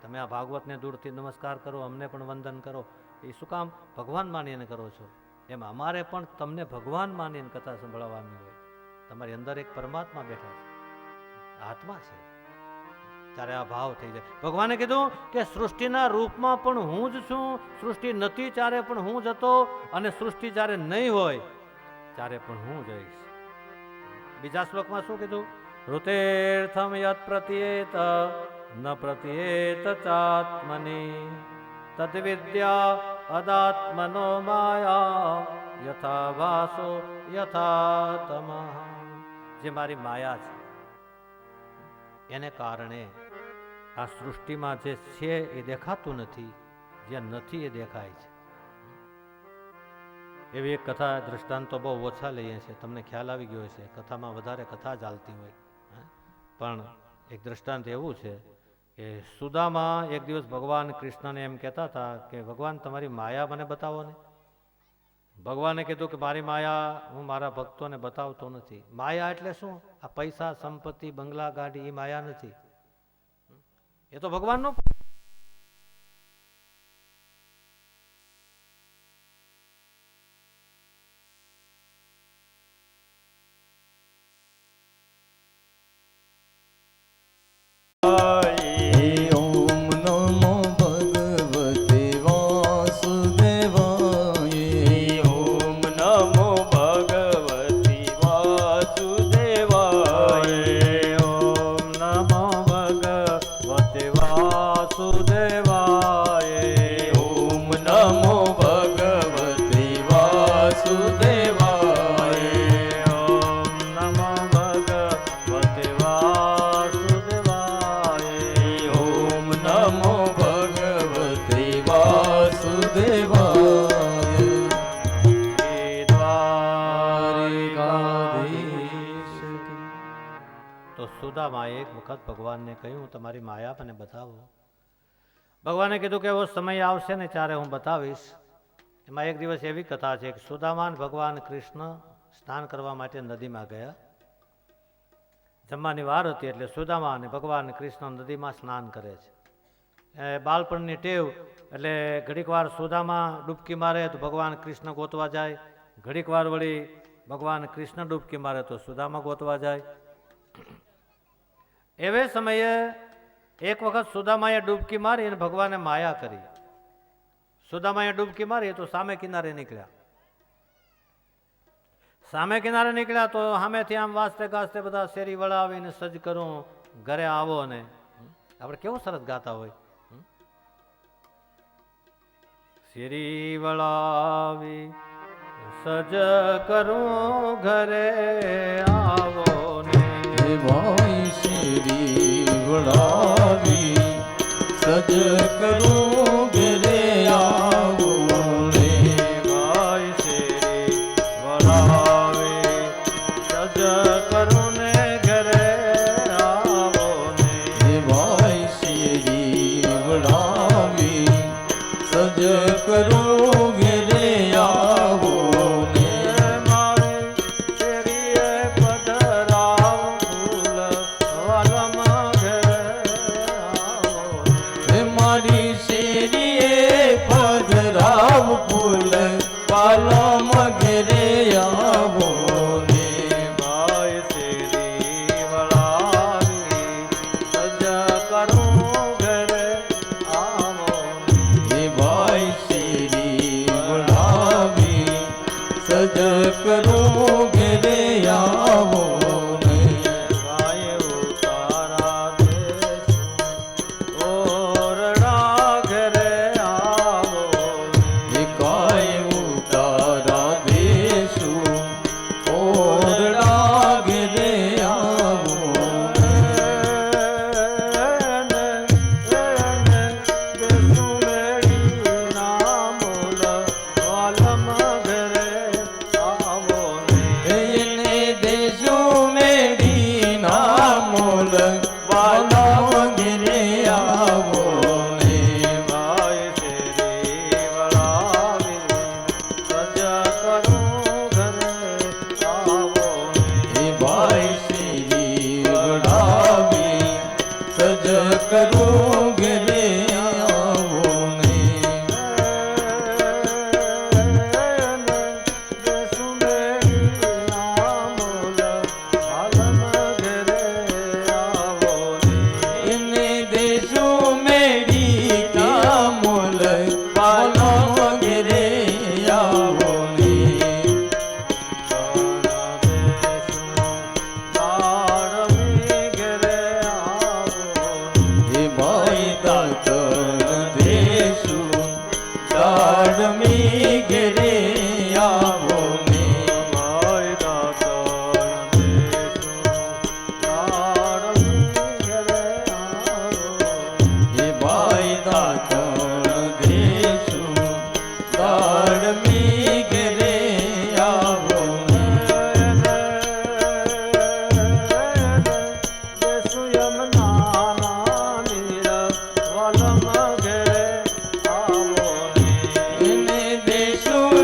તમે આ ભાગવતને દૂરથી નમસ્કાર કરો, અમને પણ વંદન કરો, એ શું કામ? ભગવાન માનીને કરો છો. એમ અમારે પણ તમને ભગવાન માનીને કથા સંભળાવવાની હોય. તમારી અંદર એક પરમાત્મા બેઠા છે, આત્મા છે. ત્યારે આ ભાવ થઈ જાય. ભગવાને કીધું કે સૃષ્ટિના રૂપમાં પણ હું જ છું. સૃષ્ટિ નથી ત્યારે પણ હું જ હતો, અને સૃષ્ટિ જ્યારે નહીં હોય ત્યારે પણ હું જઈશ. બીજા શ્લોકમાં શું કીધું? ઋતેર્થમ યત પ્રત્યેત ન પ્રત્યેત ચાત્મની તદ્વિદ્યા અદાત્મનો માયા યથા ભાસો યથા તમઃ. જે મારી માયા છે એને કારણે આ સૃષ્ટિમાં જે છે એ દેખાતું નથી, જે નથી એ દેખાય છે. એવી એક કથા દ્રષ્ટાંતો બહુ ઓછા લઈએ છીએ, તમને ખ્યાલ આવી ગયો છે. કથામાં વધારે કથા ચાલતી હોય, પણ એક દ્રષ્ટાંત એવું છે કે સુદામા એક દિવસ ભગવાન કૃષ્ણને એમ કહેતા હતા કે ભગવાન તમારી માયા મને બતાવો ને. ભગવાને કીધું કે મારી માયા હું મારા ભક્તોને બતાવતો નથી. માયા એટલે શું? આ પૈસા, સંપત્તિ, બંગલા, ગાડી, એ માયા નથી. એ તો ભગવાનનો સુદામાએ એક વખત ભગવાનને કહ્યું તમારી માયા મને બતાવો. ભગવાને કીધું કે એવો સમય આવશે ને ત્યારે હું બતાવીશ. એમાં એક દિવસ એવી કથા છે કે સુદામા ભગવાન કૃષ્ણ સ્નાન કરવા માટે નદીમાં ગયા. જમવાની વાર હતી એટલે સુદામા અને ભગવાન કૃષ્ણ નદીમાં સ્નાન કરે છે. બાળપણની ટેવ એટલે ઘડીક વાર સુદામા ડૂબકી મારે તો ભગવાન કૃષ્ણ ગોતવા જાય, ઘડીક વાર વળી ભગવાન કૃષ્ણ ડૂબકી મારે તો સુદામા ગોતવા જાય. એવે સમયે એક વખત સુદામાએ ડૂબકી મારી અને ભગવાને માયા કરી. સુદામાએ ડૂબકી મારી તો સામે કિનારે નીકળ્યા. સામે કિનારે નીકળ્યા તો સામેથી આમ વાસ્તે ગાસ્તે બધા શેરી વળાવીને સજ કરું ઘરે આવો ને આપણે કેવું સરસ ગાતા હોય. શેરી વળાવી સજ કરું ઘરે આવો ને ભાઈ શેરી વળાવી સજ કરું ઘરે આવો રે ભાઈ શેરી વળાવી સજ કરું ને ઘરે આવો ને ભાઈ શેરી વળાવી સજ કરું ઘરે આવો ને મારી શેરીએ પધરાવ ફૂલ વાલમાં ઘરે આવો ને મારી શેરીએ પધરાવ ફૂલ પાલમ ઘરે આવો ને ભાઈ શેરી વળાવી સજ કરું ઘરે આવો ને હે ભાઈ શેરી વળાવી સજ કરો ઘરે આવો ને ગાય ઉતારા દેશું ઓરડા ઘરે આવો હે કાય ઉતારા દેશું ઓરડા ઘરે આવો ને દેશું મેળી નામ વાલમ ઘરે આવો ને એને દેશું મેડી ના મોલ વાલા ઘરે આવો ને ભાઈ શેરી વળાવી સજ કરું ઘરે આવો ને હે ભાઈ શેરી વળાવી સજ કરો ઘરે આવો ને દેશું મેળી નામ વાલમ ઘરે આવો ને એને દેશું મેડી ના મોલ વાલા ઘરે આવો ને હે ભાઈ દાતન દેશું દાડમી ઘરે આવો ને હે ભાઈ દાતન દેશું દાડમી ઘરે આવો ને એને દેશું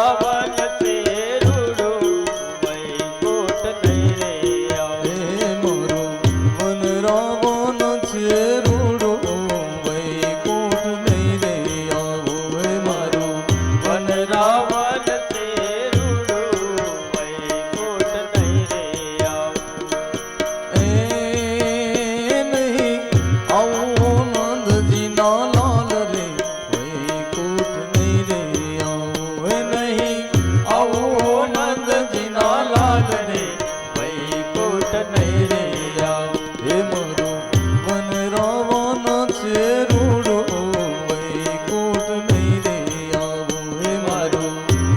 રાવણ છે રૂડું વૈકુંઠ નહીં રે આવું. હે મારો મન રાવણ છે રૂડો વૈકુંઠ નહીં રે આવો. હે મારું વન રાવણ છે રૂડું વૈકુંઠ નહીં રે આવું. એ નહીં આવું નંદજીના લાલ રે વૈકુંઠ નહીં રે આવો. હે નહીં આવું નંદજીના લાલ રે વૈકુંઠ નહીં રે આવું. હે મારું મન રાવણ છે રૂડો વૈકુંઠ નહીં રે આવો. હે મારું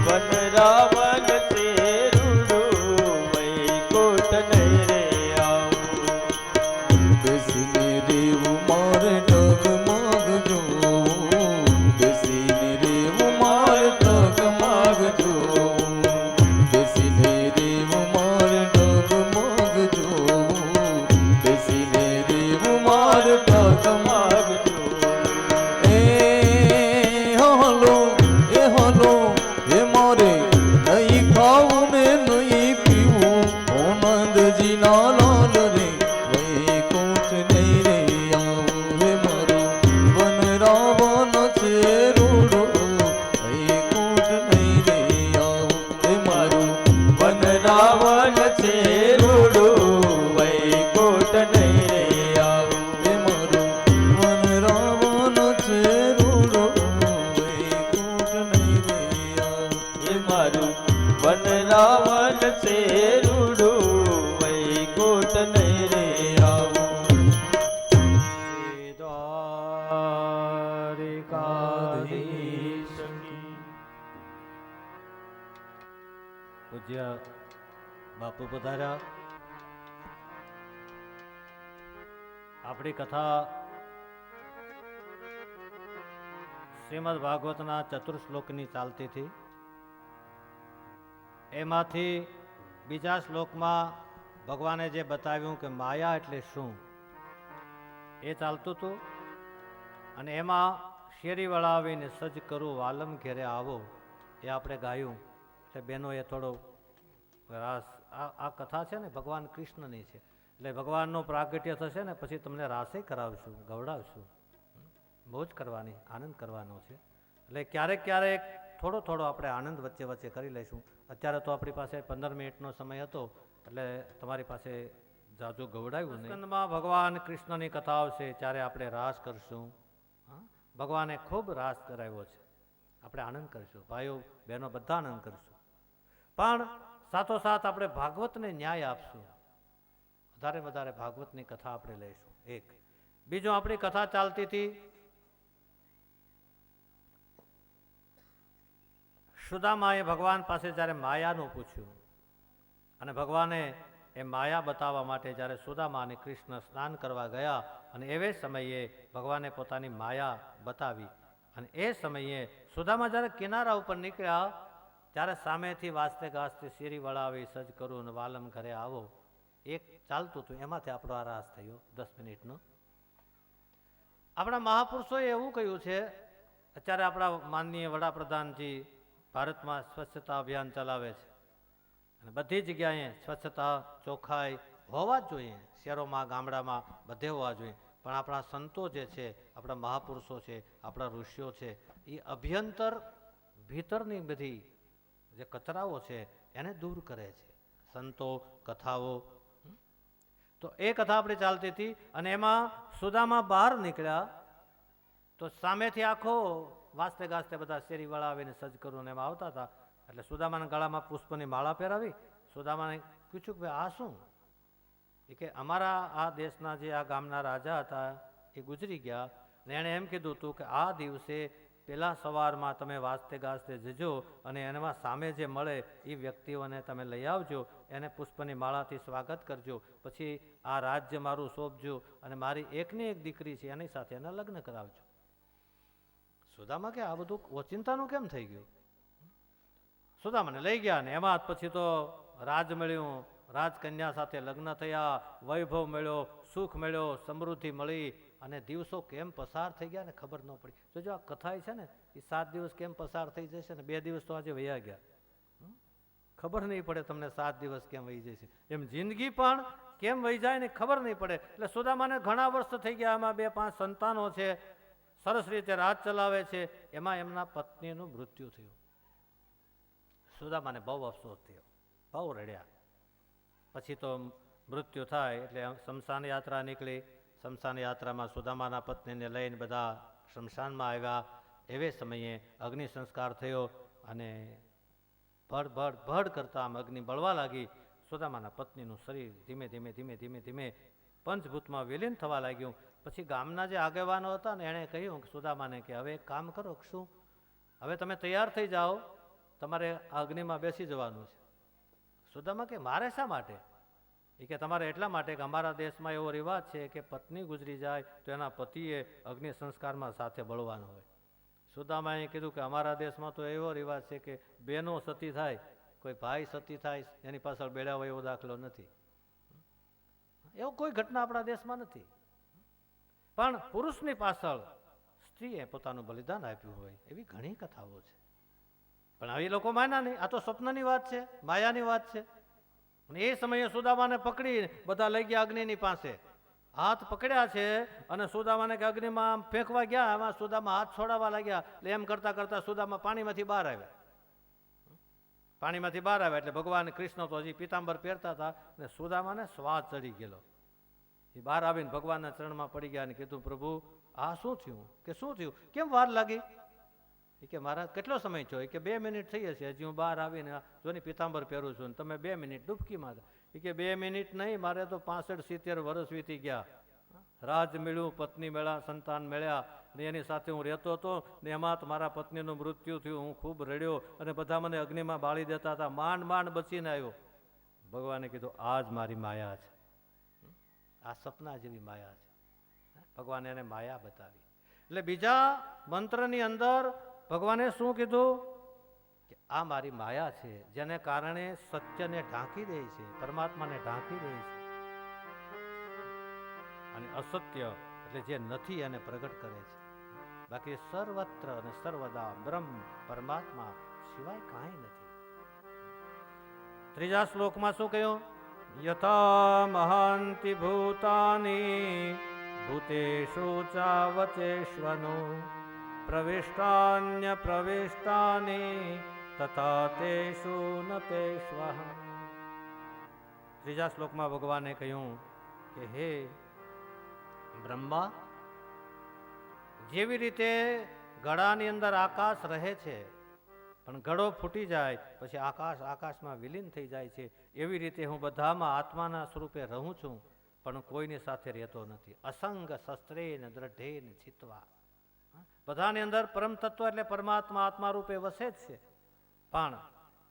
વન રાવણ છે રૂડું વૈકુંઠ નહીં રે આવું. બેસીને રેવું મારે ડગમગ જોવું. બેસીને રેવું મારે ડગમગ જોવું. બેસીને રેવું મારે ડગમગ જોવું. બેસીને રેવું મારે ડગમગ એ હલો એ હલો એ મારે નહીં ખાવું ને નહીં પીવું. ઓ નંદજીના લાલ રે વૈકુંઠ નહીં રે આવું. હે મારું વન રાવણ છે રૂડો વૈકુંઠ નહીં રે આવું. હે મારું વન રાવણ છે રૂડું વૈકુંઠ નહીં રે આવું. હે મારું વન રાવણ છે રૂડો વૈકુંઠ નહીં રે આવું. એ મારું વન રાવણ છે રૂડું વૈકુંઠ નહીં રે આવું. દ્વારિકાધીશ કી. પૂજ્ય બાપુ પધાર્યા. આપણી કથા શ્રીમદ ભાગવતના ચતુર્શ્લોકની ચાલતી હતી. એમાંથી બીજા શ્લોકમાં ભગવાને જે બતાવ્યું કે માયા એટલે શું એ ચાલતું હતું. અને એમાં શેરી વળાવીને સજ કરું વાલમ ઘેરે આવો એ આપણે ગાયું. એટલે બહેનોએ થોડો રાસ આ કથા છે ને ભગવાન કૃષ્ણની છે. એટલે ભગવાનનું પ્રાગટ્ય થશે ને પછી તમને રાસે કરાવશું, ગવડાવશું. મોજ કરવાની, આનંદ કરવાનો છે. એટલે ક્યારેક ક્યારેક થોડો થોડો આપણે આનંદ વચ્ચે વચ્ચે કરી લઈશું. અત્યારે તો આપણી પાસે 15 મિનિટનો સમય હતો એટલે તમારી પાસે જાજુ ગવડાવ્યું નહીં. સ્કંદમાં ભગવાન કૃષ્ણની કથા આવશે ત્યારે આપણે રાસ કરશું. ભગવાને ખૂબ રાસ કરાવ્યો છે. આપણે આનંદ કરીશું. ભાઈઓ બહેનો બધા આનંદ કરીશું. પણ સાથોસાથ આપણે ભાગવતને ન્યાય આપશું. વધારે વધારે ભાગવતની કથા આપણે લઈશું. એક બીજું આપણી કથા ચાલતી હતી સુદામાએ ભગવાન પાસે જ્યારે માયાનું પૂછ્યું અને ભગવાને એ માયા બતાવવા માટે જ્યારે સુદામા અને કૃષ્ણ સ્નાન કરવા ગયા અને એવે સમયે ભગવાને પોતાની માયા બતાવી. અને એ સમયે સુદામા જ્યારે કિનારા ઉપર નીકળ્યા ત્યારે સામેથી વાસ્તે ગાસ્તે શેરી વળાવી સજ કરું અને વાલમ ઘરે આવો એક ચાલતું હતું. એમાંથી આપણો આ રાસ થયો 10 મિનિટનો. આપણા મહાપુરુષોએ એવું કહ્યું છે. અત્યારે આપણા માનનીય વડાપ્રધાનજી ભારતમાં સ્વચ્છતા અભિયાન ચલાવે છે અને બધી જગ્યાએ સ્વચ્છતા ચોખ્ખાઈ હોવા જ જોઈએ. શહેરોમાં, ગામડામાં બધે હોવા જોઈએ. પણ આપણા સંતો જે છે, આપણા મહાપુરુષો છે, આપણા ઋષિઓ છે, એ અભ્યંતર ભીતરની બધી જે કચરાઓ છે એને દૂર કરે છે. સંતો, કથાઓ. તો એ કથા આપણે ચાલતી હતી અને એમાં સુદામા બહાર નીકળ્યા તો સામેથી આખો વાસ્તે ગાસ્તે બધા શેરી વળાવીને સજ કરું એમાં આવતા હતા. એટલે સુદામાના ગળામાં પુષ્પની માળા પહેરાવી. સુદામાને પૂછ્યું કે ભાઈ આ શું? એ કે અમારા આ દેશના જે આ ગામના રાજા હતા એ ગુજરી ગયા ને એણે એમ કીધું હતું કે આ દિવસે પહેલા સવારમાં તમે વાસ્તે ગાસ્તે જજો અને એમાં સામે જે મળે એ વ્યક્તિઓને તમે લઈ આવજો, એને પુષ્પની માળાથી સ્વાગત કરજો, પછી આ રાજ્ય મારું સોંપજો અને મારી એકની એક દીકરી છે એની સાથે એના લગ્ન કરાવજો. સુદામા કે આ બધું ઓચિંતાનું કેમ થઈ ગયું? સુદામાને લઈ ગયા ને એમાં પછી તો રાજ મળ્યું, રાજકન્યા સાથે લગ્ન થયા, વૈભવ મળ્યો, સુખ મળ્યો, સમૃદ્ધિ મળી અને દિવસો કેમ પસાર થઈ ગયા ને ખબર ન પડી. તો જો આ કથા છે ને એ 7 દિવસ કેમ પસાર થઈ જશે ને 2 દિવસ તો આજે વયા ગયા, ખબર નહીં પડે તમને 7 દિવસ કેમ વહી જશે. એમ જિંદગી પણ કેમ વહી જાય ને ખબર નહીં પડે. એટલે સુદામાને ઘણા વર્ષ થઈ ગયા, એમાં 2-5 સંતાનો છે, સરસ રીતે રાજ ચલાવે છે. એમાં એમના પત્નીનું મૃત્યુ થયું. સુદામાને બહુ અફસોસ થયો, બહુ રડ્યા. પછી તો મૃત્યુ થાય એટલે શમશાન યાત્રા નીકળી. શમશાન યાત્રામાં સુદામાના પત્નીને લઈને બધા શમશાનમાં આવ્યા. એવે સમયે અગ્નિ સંસ્કાર થયો અને ભડ ભડ ભડ કરતા આમ અગ્નિ બળવા લાગી. સુદામાના પત્નીનું શરીર ધીમે ધીમે ધીમે ધીમે ધીમે પંચભૂતમાં વિલીન થવા લાગ્યું. પછી ગામના જે આગેવાનો હતા ને એણે કહ્યું સુદામાને કે હવે એક કામ કરો, શું હવે તમે તૈયાર થઈ જાઓ, તમારે આ અગ્નિમાં બેસી જવાનું છે. સુદામા કે મારે શા માટે? એ કે તમારે એટલા માટે કે અમારા દેશમાં એવો રિવાજ છે કે પત્ની ગુજરી જાય તો એના પતિએ અગ્નિ સંસ્કારમાં સાથે બળવાનો હોય. સુદામાએ કીધું કે અમારા દેશમાં તો એવો રિવાજ છે કે બહેનો સતી થાય, કોઈ ભાઈ સતી થાય એની પાછળ બેડા હોય એવો દાખલો નથી. એવો કોઈ ઘટના આપણા દેશમાં નથી. પણ પુરુષની પાછળ સ્ત્રીએ પોતાનું બલિદાન આપ્યું હોય એવી ઘણી કથાઓ છે. પણ આવી લોકો માન્યા નહીં. આ તો સ્વપ્નની વાત છે, માયાની વાત છે. અને એ સમયે સુદામાને પકડી બધા લઈ ગયા અગ્નિની પાસે. હાથ પકડ્યા છે અને સુદામાને કે અગ્નિમાં ફેંકવા ગયા. એમાં સુદામા હાથ છોડાવવા લાગ્યા. એટલે એમ કરતા કરતા સુદામા પાણીમાંથી બહાર આવ્યા. પાણીમાંથી બહાર આવ્યા એટલે ભગવાન કૃષ્ણ તો હજી પીતાંબર પહેરતા હતા અને સુદામાને શ્વાસ ચડી ગયેલો. એ બહાર આવીને ભગવાનના ચરણમાં પડી ગયા અને કીધું પ્રભુ આ શું થયું? કે શું થયું, કેમ વાર લાગી? એ કે મહારાજ કેટલો સમય થયો? એ કે 2 મિનિટ થઈ હશે, હજી હું બહાર આવીને જોની પીતાંબર પહેરું છું, તમે 2 મિનિટ ડૂબકીમાં. એ કે 2 મિનિટ નહીં, મારે તો 65-70 વર્ષ વીતી ગયા. રાજ મળ્યું, પત્ની મળ્યા, સંતાન મળ્યા, ને એની સાથે હું રહેતો હતો ને એમાં તો મારા પત્નીનું મૃત્યુ થયું. હું ખૂબ રડ્યો અને બધા મને અગ્નિમાં બાળી દેતા હતા, માંડ માંડ બચીને આવ્યો. ભગવાને કીધું આ જ મારી માયા છે, આ સપના જેવી માયા છે. ભગવાને એને માયા બતાવી. એટલે બીજા મંત્રની અંદર ભગવાને શું કીધું કે આ મારી માયા છે, જેને કારણે સત્યને ઢાંકી દે છે, પરમાત્માને ઢાંકી દે છે, અને અસત્ય એટલે જે નથી એને પ્રગટ કરે છે. બાકી સર્વત્ર અને સર્વદા બ્રહ્મ પરમાત્મા સિવાય કાંઈ નથી. ત્રીજા શ્લોકમાં શું કહ્યું? યથા મહાંતિ ભૂતાની ભૂતેષુ ચાવચેષ્વનો પ્રવિષ્ટાન્ય પ્રવિષ્ટાની તથા તેષુ ન તેષ્વઃ. ત્રીજા શ્લોકમાં ભગવાને કહ્યું કે હે બ્રહ્મા, જેવી રીતે ઘડાની અંદર આકાશ રહે છે પણ ઘડો ફૂટી જાય પછી આકાશમાં વિલીન થઈ જાય છે, એવી રીતે હું બધામાં આત્માના સ્વરૂપે રહું છું પણ કોઈની સાથે રહેતો નથી. અસંગ શસ્ત્રેન દ્રઢેન ચિત્વા. બધાની અંદર પરમ તત્વ એટલે પરમાત્મા આત્મા રૂપે વસે જ છે પણ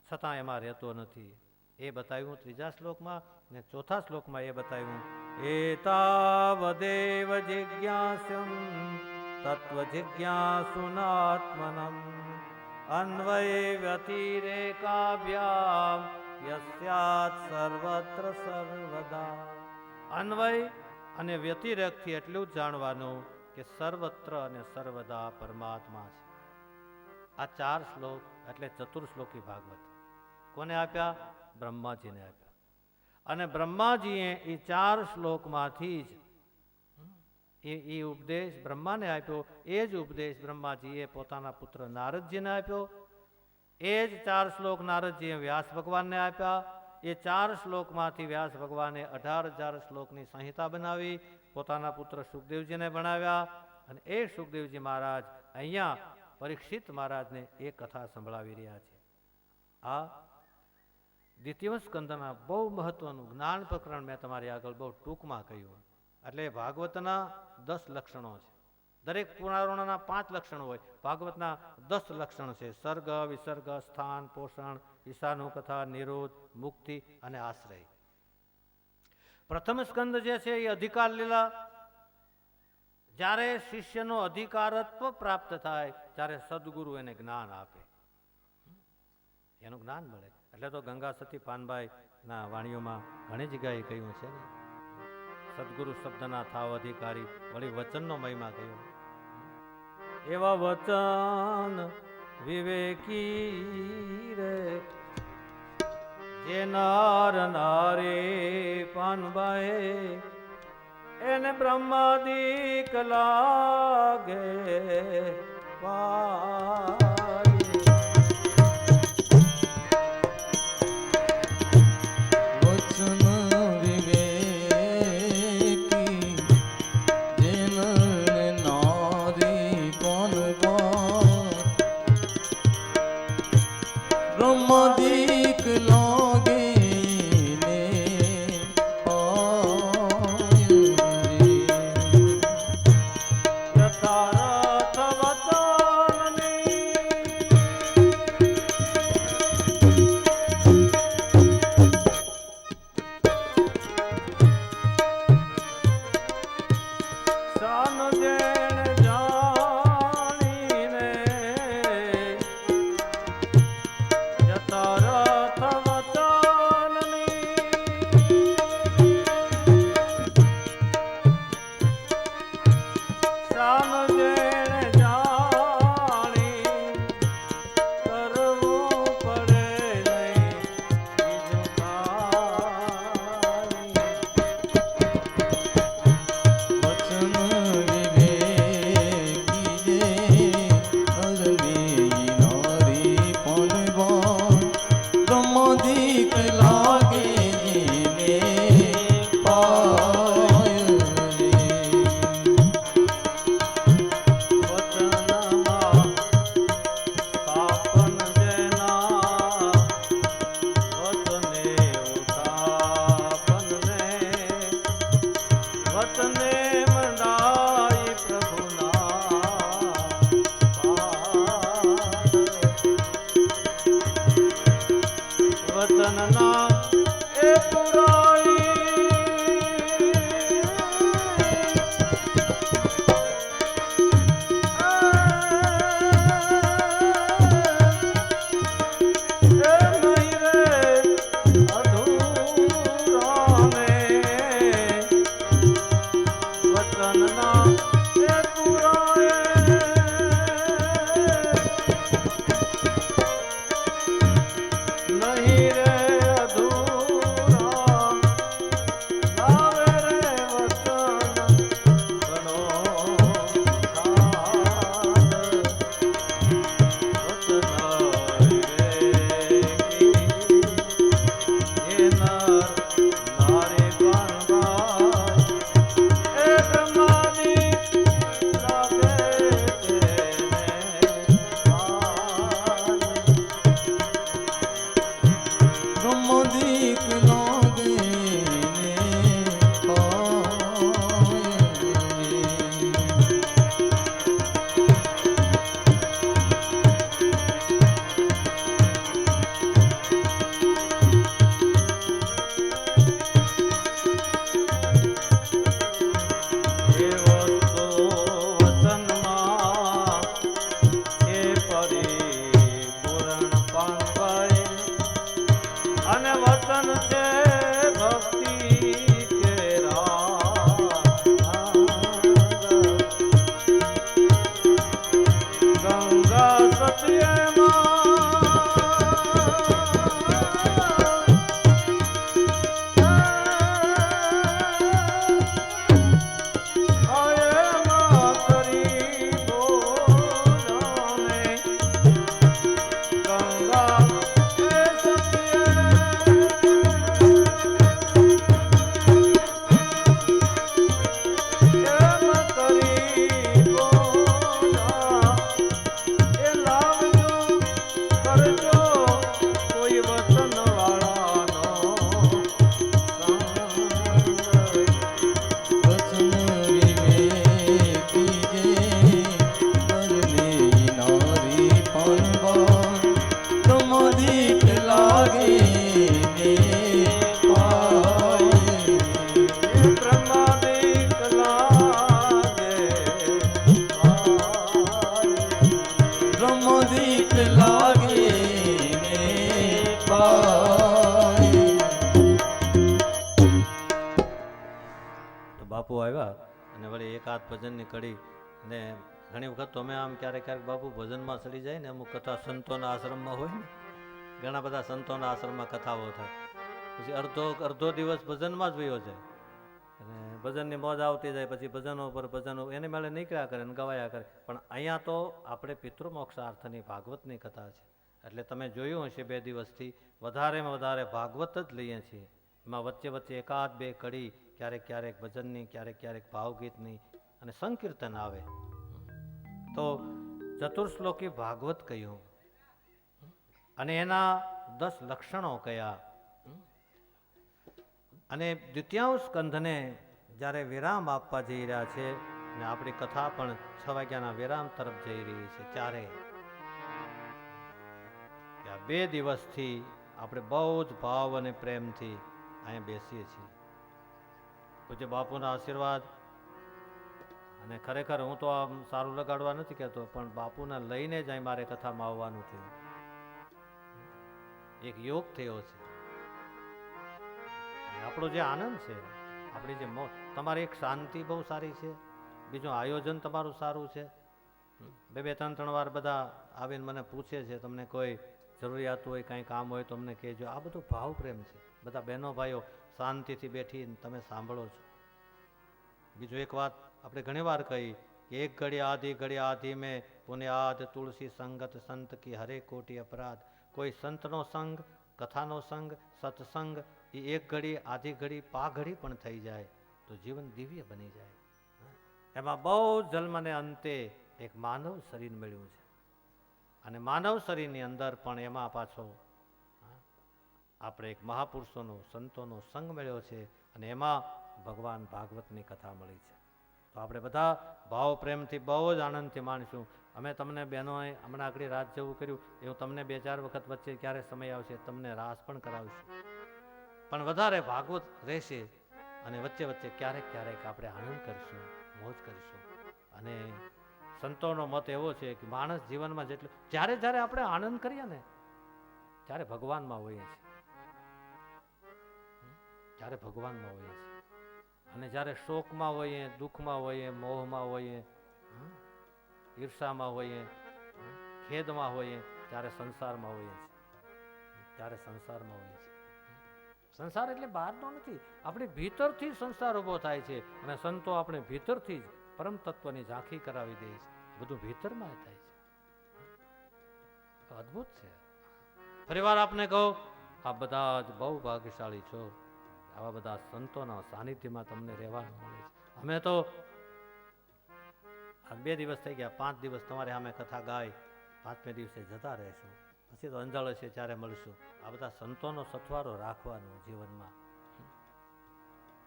છતાં એમાં રહેતો નથી. એ બતાવ્યું ત્રીજા શ્લોકમાં. ને ચોથા શ્લોકમાં એ બતાવ્યું એતાવદેવ જિજ્ઞાસ્યમ તત્વ જિજ્ઞાસુનાત્મનમ અન્વયે વ્યતિરેકાભ્યામ યસ્યાત સર્વત્ર સર્વદા. અન્વય અને વ્યતિરેકથી એટલું જ જાણવાનું કે સર્વત્ર અને સર્વદા પરમાત્મા છે. આ 4 શ્લોક એટલે ચતુર્શ્લોકી ભાગવત કોને આપ્યા? બ્રહ્માજીને આપ્યા. અને બ્રહ્માજીએ એ 4 શ્લોકમાંથી જ એ ઉપદેશ બ્રહ્માને આપ્યો. એ જ ઉપદેશ બ્રહ્માજીએ પોતાના પુત્ર નારદજીને આપ્યો. એ જ 4 શ્લોક નારદજીએ વ્યાસ ભગવાનને આપ્યા. એ 4 શ્લોકમાંથી વ્યાસ ભગવાને 18,000 શ્લોકની સંહિતા બનાવી, પોતાના પુત્ર સુખદેવજીને ભણાવ્યા. અને એ સુખદેવજી મહારાજ અહીંયા પરીક્ષિત મહારાજને એ કથા સંભળાવી રહ્યા છે. આ દ્વિતીય સ્કંદના બહુ મહત્વનું જ્ઞાન પ્રકરણ મેં તમારી આગળ બહુ ટૂંકમાં કહ્યું. એટલે ભાગવતના 10 લક્ષણો છે. દરેક પુરાણોના 5 લક્ષણો હોય, ભાગવતના 10 લક્ષણ છે. સર્ગ, વિસર્ગ, સ્થાન, પોષણ, ઈશાનું કથા, નિરોધ, મુક્તિ અને આશ્રય. પ્રથમ સ્કંદ જે છે એ અધિકાર લીલા. જ્યારે શિષ્યનો અધિકારત્વ પ્રાપ્ત થાય ત્યારે સદગુરુ એને જ્ઞાન આપે, એનું જ્ઞાન મળે. એટલે તો ગંગા સતી પાનભાઈ ના વાણીઓમાં ઘણી જગ્યાએ કહ્યું છે ને સદગુરુ શબ્દના થાવ અધિકારી વળી વચનનો મહિમા કયો. એવા વચન વિવેકી રે જે નાર નારી પાનબાએ એને બ્રહ્માદિક લાગે પાય. વચન વિવેકી જેનને નારી પાનબાઈ બ્રહ્માદિક લાગે ને પાય રે. યથાર્થ વચનની શાન જેણે જાણીને યથાર્થ વચનની શાન જેણે જાણી કરવું પડે નહીં બીજું કાંઈ. વચન વિવેકી અરલી નારી પાનબાઈ બ્રહ્માદિક લાગે જેને પાય રે. વચનમાં સ્થાપન જેના વચને ઉત્થાપનને વચને મંડાઈ પ્રભુના પાદ. વચનના એ પુરાઈ નહીં રે અધૂરા બાપુ આવ્યા અને વળી એકાદ ભજનની કડી ને ઘણી વખત તો અમે આમ ક્યારેક ક્યારેક બાપુ ભજનમાં ચડી જાય ને અમુક કથા સંતોના આશ્રમમાં હોય ને ઘણા બધા સંતોના આશ્રમમાં કથાઓ થાય પછી અડધો દિવસ ભજનમાં જ વયો જાય અને ભજનની મોજ આવતી જાય પછી ભજનો પર ભજનો એને મેળે નીકળ્યા કરે ને ગવાયા કરે પણ અહીંયા તો આપણે પિતૃમોક્ષાર્થની ભાગવતની કથા છે એટલે તમે જોયું હશે 2 દિવસથી વધારેમાં વધારે ભાગવત જ લઈએ છીએ એમાં વચ્ચે વચ્ચે એકાદ બે કડી ક્યારેક ક્યારેક ભજનની ક્યારેક ક્યારેક ભાવગીતની અને સંકીર્તન આવે તો ચતુર્શ્લોકી ભાગવત કહ્યું અને એના 10 લક્ષણો કયા અને દ્વિતીયાંશ સ્કંધને જ્યારે વિરામ આપવા જઈ રહ્યા છે અને આપણી કથા પણ 6 વાગ્યાના વિરામ તરફ જઈ રહી છે ત્યારે આ 2 દિવસથી આપણે બહુ જ ભાવ અને પ્રેમથી અહીંયા બેસીએ છીએ પૂજ્ય બાપુના આશીર્વાદ અને ખરેખર હું તો આમ સારું લગાડવા નથી કહેતો પણ બાપુને લઈને જ અહીં મારે કથામાં આવવાનું થયું એક યોગ થયો છે આપણો જે આનંદ છે આપણી જે મોજ તમારી એક શાંતિ બહુ સારી છે બીજું આયોજન તમારું સારું છે 2-3 વાર બધા આવીને મને પૂછે છે તમને કોઈ જરૂરિયાત હોય કાંઈ કામ હોય તો અમને કહેજો આ બધું ભાવ પ્રેમ છે બધા બહેનો ભાઈઓ શાંતિથી બેઠી તમે સાંભળો છો બીજું એક વાત આપણે ઘણીવાર કહી કે એક ઘડી આધી મેં પુણ્યાદ તુલસી સંગત સંત કી હરે કોટી અપરાધ કોઈ સંતનો સંગ કથાનો સંગ સત્સંગ એ એક ઘડી આધી ઘડી પા ઘડી પણ થઈ જાય તો જીવન દિવ્ય બની જાય એમાં બહુ જન્મને અંતે એક માનવ શરીર મળ્યું છે અને માનવ શરીરની અંદર પણ એમાં પાછો આપણે એક મહાપુરુષોનો સંતોનો સંગ મળ્યો છે અને એમાં ભગવાન ભાગવતની કથા મળી છે તો આપણે બધા ભાવ પ્રેમથી બહુ જ આનંદથી માણીશું અમે તમને બહેનોએ હમણાં આગળ રાત જેવું કર્યું એવું તમને 2-4 વખત વચ્ચે ક્યારે સમય આવશે તમને રાસ પણ કરાવીશું પણ વધારે ભાગવત રહેશે અને વચ્ચે વચ્ચે ક્યારેક ક્યારેક આપણે આનંદ કરીશું મોજ કરીશું અને સંતોનો મત એવો છે કે માણસ જીવનમાં જેટલું જ્યારે જ્યારે આપણે આનંદ કરીએ ને ત્યારે ભગવાનમાં હોઈએ છીએ ત્યારે ભગવાનમાં હોઈએ છીએ અને જ્યારે શોકમાં હોઈએ દુઃખમાં હોઈએ મોહમાં હોઈએ ઈર્ષામાં હોઈએ ખેદમાં હોઈએ ત્યારે સંસારમાં હોઈએ છીએ ત્યારે સંસારમાં હોઈએ છીએ સંસાર એટલે બહારનો નથી આપણી ભીતરથી સંસાર ઊભો થાય છે અને સંતો આપણે ભીતરથી જ પરમ તત્વની ઝાંખી કરાવી દે છે બધું ભીતરમાં થાય છે અદ્ભુત છે ફરીવાર આપને કહું આ બધા જ બહુ ભાગ્યશાળી છો આવા બધા સંતોના સાનિધ્યમાં તમને રહેવાનું મળે છે અમે તો આ 2 દિવસ થઈ ગયા 5 દિવસ તમારે સામે કથા ગાય 5મે દિવસે જતા રહેશું પછી તો અંજળ હશે ત્યારે મળીશું આ બધા સંતોનો સથવારો રાખવાનો જીવનમાં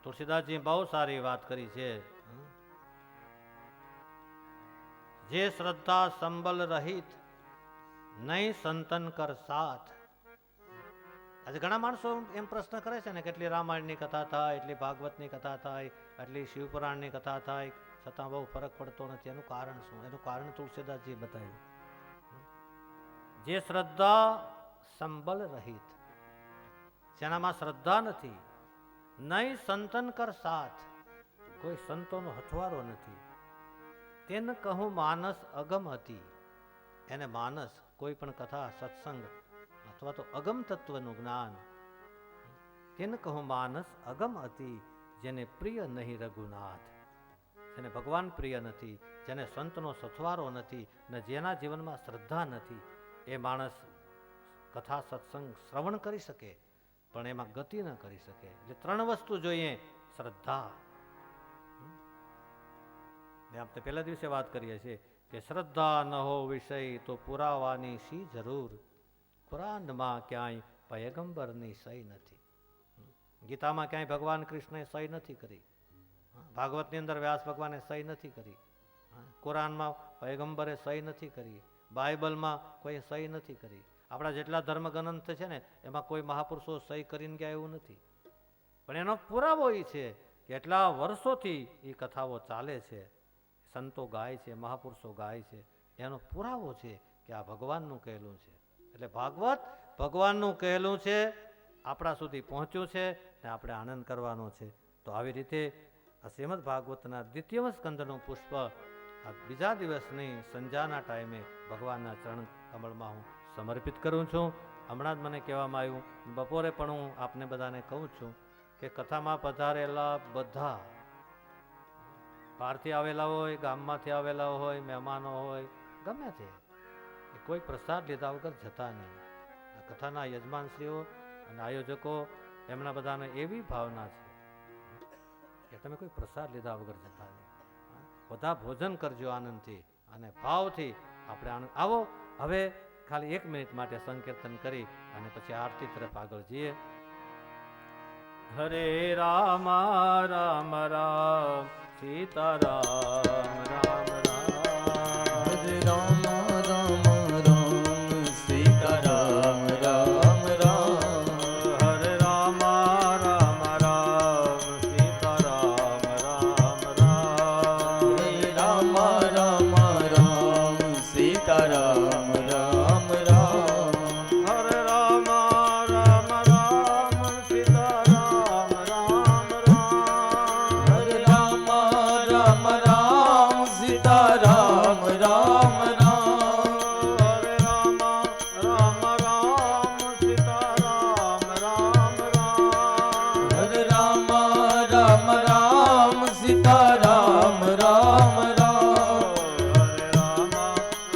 તુલસીદાસજી બહુ સારી વાત કરી છે જે શ્રદ્ધા સંબલ રહિત નહીં સંતન કર સાથ આજે ઘણા માણસો એમ પ્રશ્ન કરે છે ને કેટલી રામાયણની કથા થાય એટલી ભાગવતની કથા થાય એટલી શિવપુરાણની કથા થાય છતાં બહુ ફરક પડતો નથી એનું કારણ શું એનું કારણ તુલસીદાસજી બતાવ્યું જે શ્રદ્ધા સંબલ રહિત જેનામાં શ્રદ્ધા નથી નહીં સંતન કર સાથ કોઈ સંતોનો હથવારો નથી તેને કહું માનસ અગમ હતી એને માનસ કોઈ પણ કથા સત્સંગ અથવા તો અગમ તત્વનું જ્ઞાન તેને કહું માનસ અગમ હતી જેને પ્રિય નહીં રઘુનાથ જેને ભગવાન પ્રિય નથી જેને સંતનો સથવારો નથી ને જેના જીવનમાં શ્રદ્ધા નથી એ માણસ કથા સત્સંગ શ્રવણ કરી શકે પણ એમાં ગતિ ન કરી શકે એટલે 3 વસ્તુ જોઈએ શ્રદ્ધા આપણે પહેલા દિવસે વાત કરીએ છીએ કે શ્રદ્ધા ન હો વિષય તો પુરાવાની શી જરૂર કુરાનમાં ક્યાંય પયગંબરની સહી નથી ગીતામાં ક્યાંય ભગવાન કૃષ્ણએ સહી નથી કરી ભાગવતની અંદર વ્યાસ ભગવાને સહી નથી કરી કુરાનમાં પયગંબરે સહી નથી કરી બાઇબલમાં કોઈ સહી નથી કરી આપણા જેટલા ધર્મગ્રંથ છે ને એમાં કોઈ મહાપુરુષો સહી કરીને ગયા એવું નથી પણ એનો પુરાવો એ છે કે એટલા વર્ષોથી એ કથાઓ ચાલે છે સંતો ગાય છે મહાપુરુષો ગાય છે એનો પુરાવો છે કે આ ભગવાનનું કહેલું છે એટલે ભાગવત ભગવાનનું કહેલું છે આપણા સુધી પહોંચ્યું છે ને આપણે આનંદ કરવાનો છે તો આવી રીતે આ શ્રીમદ ભાગવતના દ્વિતીય સ્કંદનું પુષ્પ આ બીજા દિવસની સંધ્યાના ટાઈમે ભગવાનના ચરણ કમળમાં હું સમર્પિત કરું છું. હમણાં જ મને કહેવામાં આવ્યું, બપોરે પણ હું આપને બધાને કહું છું કે કથામાં પધારેલા બધા બહારથી આવેલા હોય, ગામમાંથી આવેલા હોય, મહેમાનો હોય, ગમે તે કોઈ પ્રસાદ લીધા વગર જતા નહીં. આ કથાના યજમાનશ્રીઓ અને આયોજકો એમના બધાને એવી ભાવના છે કે તમે કોઈ પ્રસાદ લીધા વગર જતા નહીં. બધા ભોજન કરજો આનંદથી અને ભાવથી. આપણે આનંદ આવો. હવે ખાલી 1 મિનિટ માટે સંકીર્તન કરી અને પછી આરતી તરફ આગળ જઈએ. હરે રામ રામ રામ સીતારામ રામ રામ. હરે રામ રામ રામ સીતારામ રામ રામ. હરે રામ રામ રામ સીતારામ રામ રામ. હરે રામ રામ રામ સીતારામ રામ રામ. હરે રામ રામ રામ સીતારામ રામ રામ. હરે રામ રામ રામ સીતારામ રામ રામ. હરે રામ રામ રામ સીતારામ રામ રામ. હરે રામ રામ રામ સીતારામ રામ રામ. હરે રામ રામ રામ સીતારામ રામ રામ. હરે રામ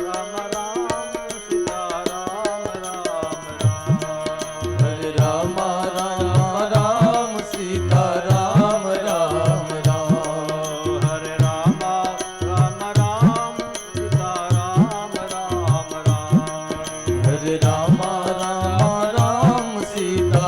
રામ રામ સીતારામ રામ રામ. હરે રામ રામ રામ સીતારામ રામ રામ. હરે રામ રામ રામ સીતારામ